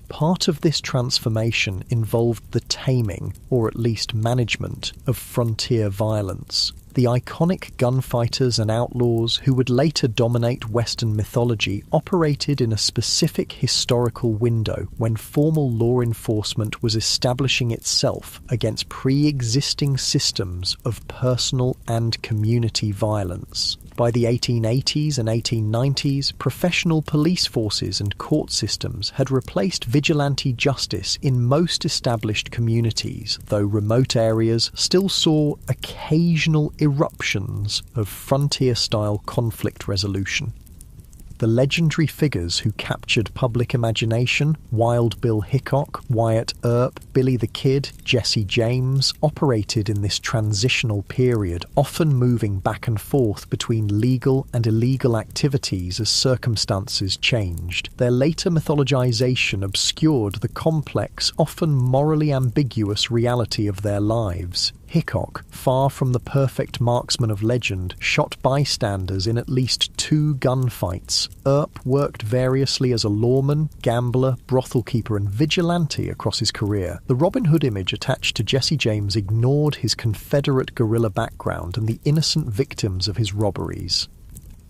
Part of this transformation involved the taming, or at least management, of frontier violence. The iconic gunfighters and outlaws who would later dominate Western mythology operated in a specific historical window when formal law enforcement was establishing itself against pre-existing systems of personal and community violence. By the 1880s and 1890s, professional police forces and court systems had replaced vigilante justice in most established communities, though remote areas still saw occasional eruptions of frontier-style conflict resolution. The legendary figures who captured public imagination, Wild Bill Hickok, Wyatt Earp, Billy the Kid, Jesse James, operated in this transitional period, often moving back and forth between legal and illegal activities as circumstances changed. Their later mythologization obscured the complex, often morally ambiguous reality of their lives. Hickok, far from the perfect marksman of legend, shot bystanders in at least 2 gunfights. Earp worked variously as a lawman, gambler, brothel keeper and vigilante across his career. The Robin Hood image attached to Jesse James ignored his Confederate guerrilla background and the innocent victims of his robberies.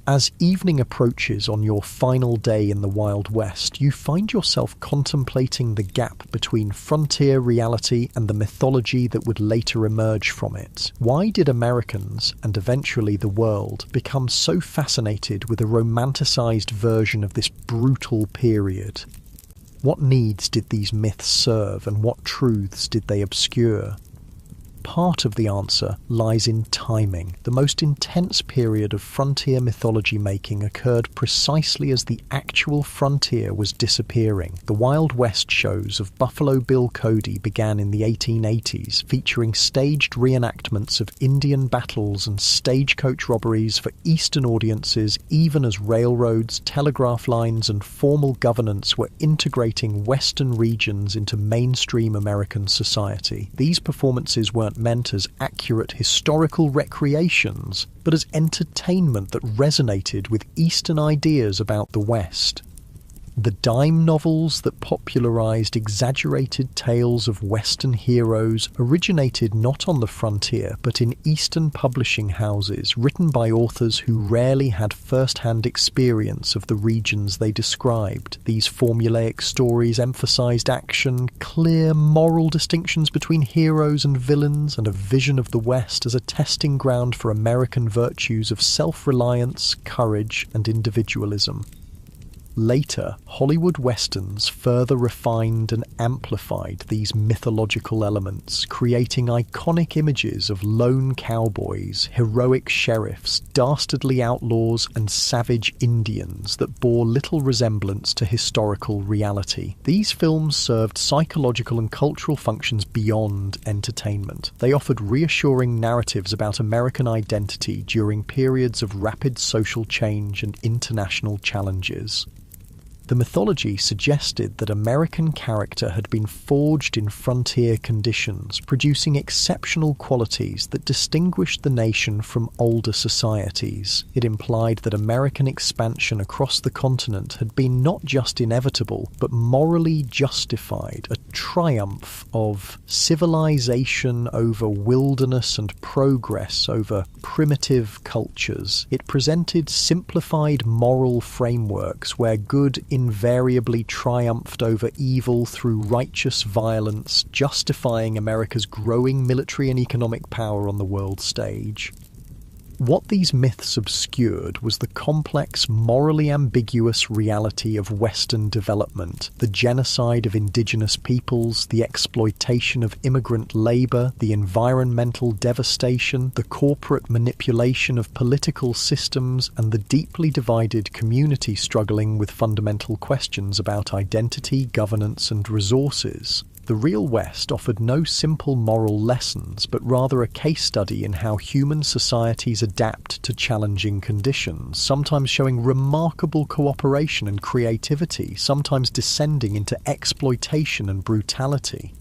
As evening approaches on your final day in the Wild West, you find yourself contemplating the gap between frontier reality and the mythology that would later emerge from it. Why did Americans, and eventually the world, become so fascinated with a romanticized version of this brutal period? What needs did these myths serve, and what truths did they obscure? Part of the answer lies in timing. The most intense period of frontier mythology making occurred precisely as the actual frontier was disappearing. The Wild West shows of Buffalo Bill Cody began in the 1880s, featuring staged reenactments of Indian battles and stagecoach robberies for Eastern audiences, even as railroads, telegraph lines, and formal governance were integrating Western regions into mainstream American society. These performances weren't meant as accurate historical recreations, but as entertainment that resonated with Eastern ideas about the West. The dime novels that popularized exaggerated tales of Western heroes originated not on the frontier, but in Eastern publishing houses, written by authors who rarely had first-hand experience of the regions they described. These formulaic stories emphasized action, clear moral distinctions between heroes and villains, and a vision of the West as a testing ground for American virtues of self-reliance, courage, and individualism. Later, Hollywood westerns further refined and amplified these mythological elements, creating iconic images of lone cowboys, heroic sheriffs, dastardly outlaws, and savage Indians that bore little resemblance to historical reality. These films served psychological and cultural functions beyond entertainment. They offered reassuring narratives about American identity during periods of rapid social change and international challenges. The mythology suggested that American character had been forged in frontier conditions, producing exceptional qualities that distinguished the nation from older societies. It implied that American expansion across the continent had been not just inevitable, but morally justified, a triumph of civilization over wilderness and progress over primitive cultures. It presented simplified moral frameworks where good invariably triumphed over evil through righteous violence, justifying America's growing military and economic power on the world stage. What these myths obscured was the complex, morally ambiguous reality of Western development, the genocide of indigenous peoples, the exploitation of immigrant labor, the environmental devastation, the corporate manipulation of political systems, and the deeply divided community struggling with fundamental questions about identity, governance, and resources. The real West offered no simple moral lessons, but rather a case study in how human societies adapt to challenging conditions, sometimes showing remarkable cooperation and creativity, sometimes descending into exploitation and brutality.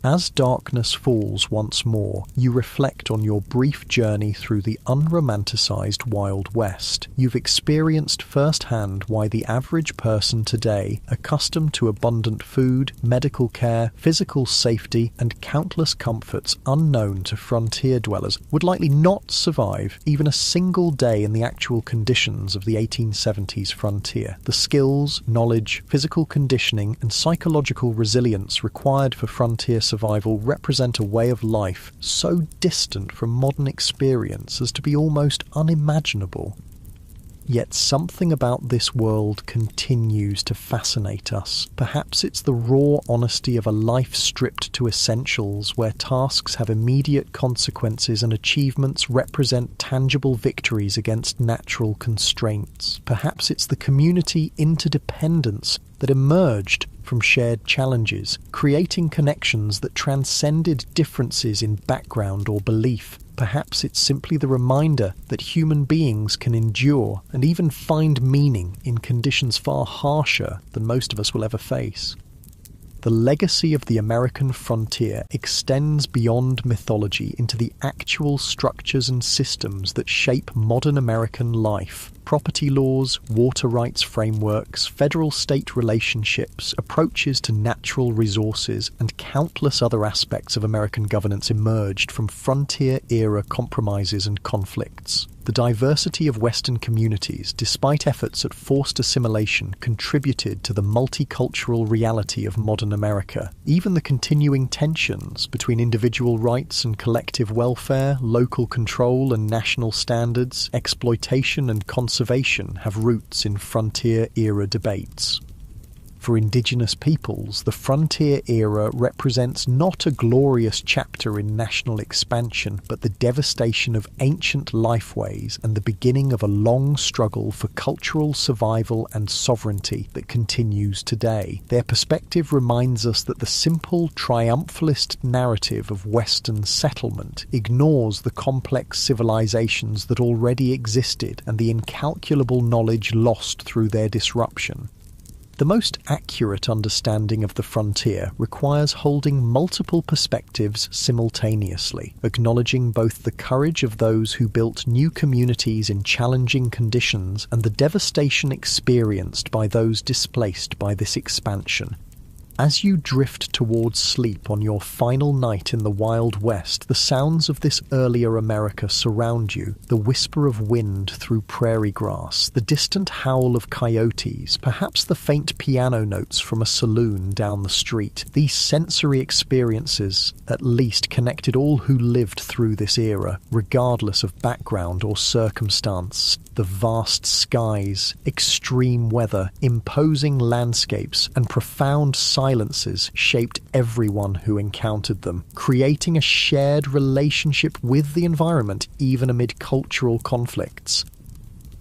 As darkness falls once more, you reflect on your brief journey through the unromanticized Wild West. You've experienced firsthand why the average person today, accustomed to abundant food, medical care, physical safety, and countless comforts unknown to frontier dwellers, would likely not survive even a single day in the actual conditions of the 1870s frontier. The skills, knowledge, physical conditioning, and psychological resilience required for frontier survival represent a way of life so distant from modern experience as to be almost unimaginable. Yet something about this world continues to fascinate us. Perhaps it's the raw honesty of a life stripped to essentials, where tasks have immediate consequences and achievements represent tangible victories against natural constraints. Perhaps it's the community interdependence that emerged from shared challenges, creating connections that transcended differences in background or belief. Perhaps it's simply the reminder that human beings can endure and even find meaning in conditions far harsher than most of us will ever face. The legacy of the American frontier extends beyond mythology into the actual structures and systems that shape modern American life. Property laws, water rights frameworks, federal-state relationships, approaches to natural resources, and countless other aspects of American governance emerged from frontier-era compromises and conflicts. The diversity of Western communities, despite efforts at forced assimilation, contributed to the multicultural reality of modern America. Even the continuing tensions between individual rights and collective welfare, local control and national standards, exploitation and conservation have roots in frontier-era debates. For indigenous peoples, the frontier era represents not a glorious chapter in national expansion, but the devastation of ancient lifeways and the beginning of a long struggle for cultural survival and sovereignty that continues today. Their perspective reminds us that the simple triumphalist narrative of Western settlement ignores the complex civilizations that already existed and the incalculable knowledge lost through their disruption. The most accurate understanding of the frontier requires holding multiple perspectives simultaneously, acknowledging both the courage of those who built new communities in challenging conditions and the devastation experienced by those displaced by this expansion. As you drift towards sleep on your final night in the Wild West, the sounds of this earlier America surround you, the whisper of wind through prairie grass, the distant howl of coyotes, perhaps the faint piano notes from a saloon down the street. These sensory experiences, at least, connected all who lived through this era, regardless of background or circumstance. The vast skies, extreme weather, imposing landscapes, and profound silences shaped everyone who encountered them, creating a shared relationship with the environment even amid cultural conflicts.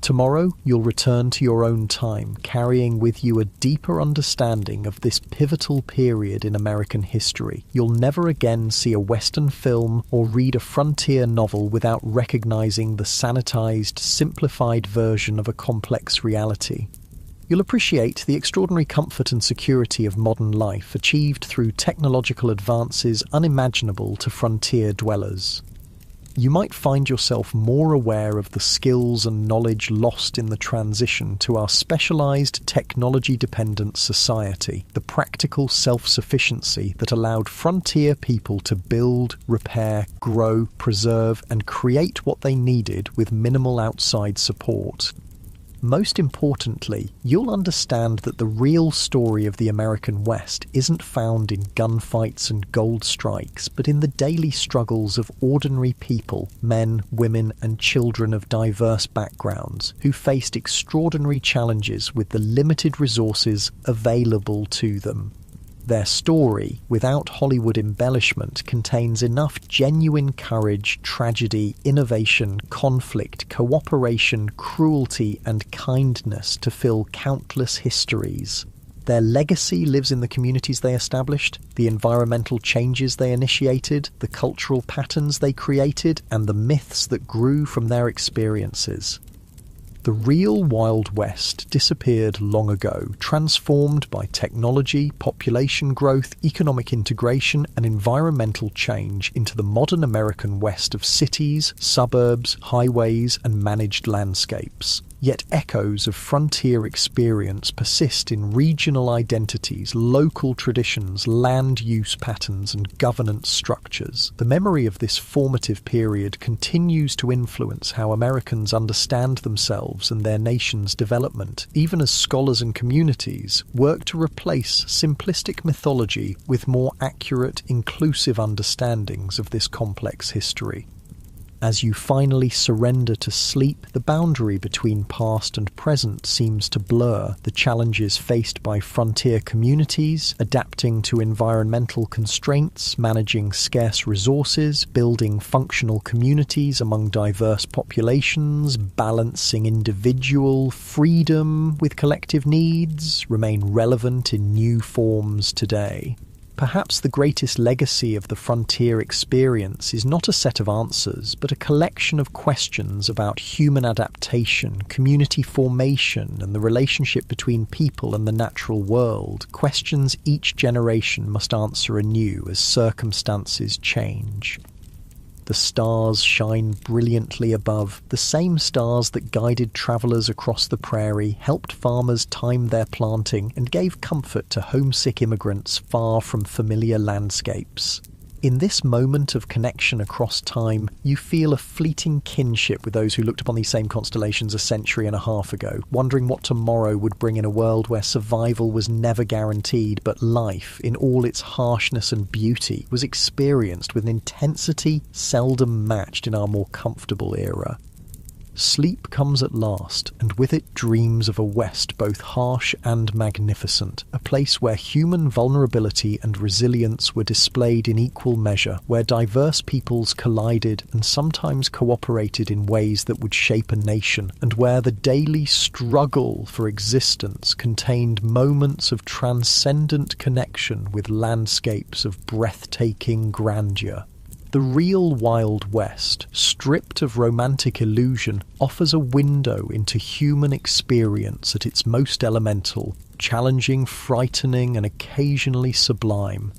Tomorrow, you'll return to your own time, carrying with you a deeper understanding of this pivotal period in American history. You'll never again see a Western film or read a frontier novel without recognizing the sanitized, simplified version of a complex reality. You'll appreciate the extraordinary comfort and security of modern life achieved through technological advances unimaginable to frontier dwellers. You might find yourself more aware of the skills and knowledge lost in the transition to our specialized, technology-dependent society, the practical self-sufficiency that allowed frontier people to build, repair, grow, preserve, and create what they needed with minimal outside support. Most importantly, you'll understand that the real story of the American West isn't found in gunfights and gold strikes, but in the daily struggles of ordinary people, men, women, and children of diverse backgrounds, who faced extraordinary challenges with the limited resources available to them. Their story, without Hollywood embellishment, contains enough genuine courage, tragedy, innovation, conflict, cooperation, cruelty, and kindness to fill countless histories. Their legacy lives in the communities they established, the environmental changes they initiated, the cultural patterns they created, and the myths that grew from their experiences. The real Wild West disappeared long ago, transformed by technology, population growth, economic integration, and environmental change into the modern American West of cities, suburbs, highways, and managed landscapes. Yet echoes of frontier experience persist in regional identities, local traditions, land use patterns, and governance structures. The memory of this formative period continues to influence how Americans understand themselves and their nation's development, even as scholars and communities work to replace simplistic mythology with more accurate, inclusive understandings of this complex history. As you finally surrender to sleep, the boundary between past and present seems to blur. The challenges faced by frontier communities, adapting to environmental constraints, managing scarce resources, building functional communities among diverse populations, balancing individual freedom with collective needs, remain relevant in new forms today. Perhaps the greatest legacy of the frontier experience is not a set of answers, but a collection of questions about human adaptation, community formation, and the relationship between people and the natural world, questions each generation must answer anew as circumstances change. The stars shine brilliantly above, the same stars that guided travellers across the prairie, helped farmers time their planting, and gave comfort to homesick immigrants far from familiar landscapes. In this moment of connection across time, you feel a fleeting kinship with those who looked upon these same constellations a century and a half ago, wondering what tomorrow would bring in a world where survival was never guaranteed, but life, in all its harshness and beauty, was experienced with an intensity seldom matched in our more comfortable era. Sleep comes at last, and with it dreams of a West both harsh and magnificent, a place where human vulnerability and resilience were displayed in equal measure, where diverse peoples collided and sometimes cooperated in ways that would shape a nation, and where the daily struggle for existence contained moments of transcendent connection with landscapes of breathtaking grandeur. The real Wild West, stripped of romantic illusion, offers a window into human experience at its most elemental, challenging, frightening, and occasionally sublime.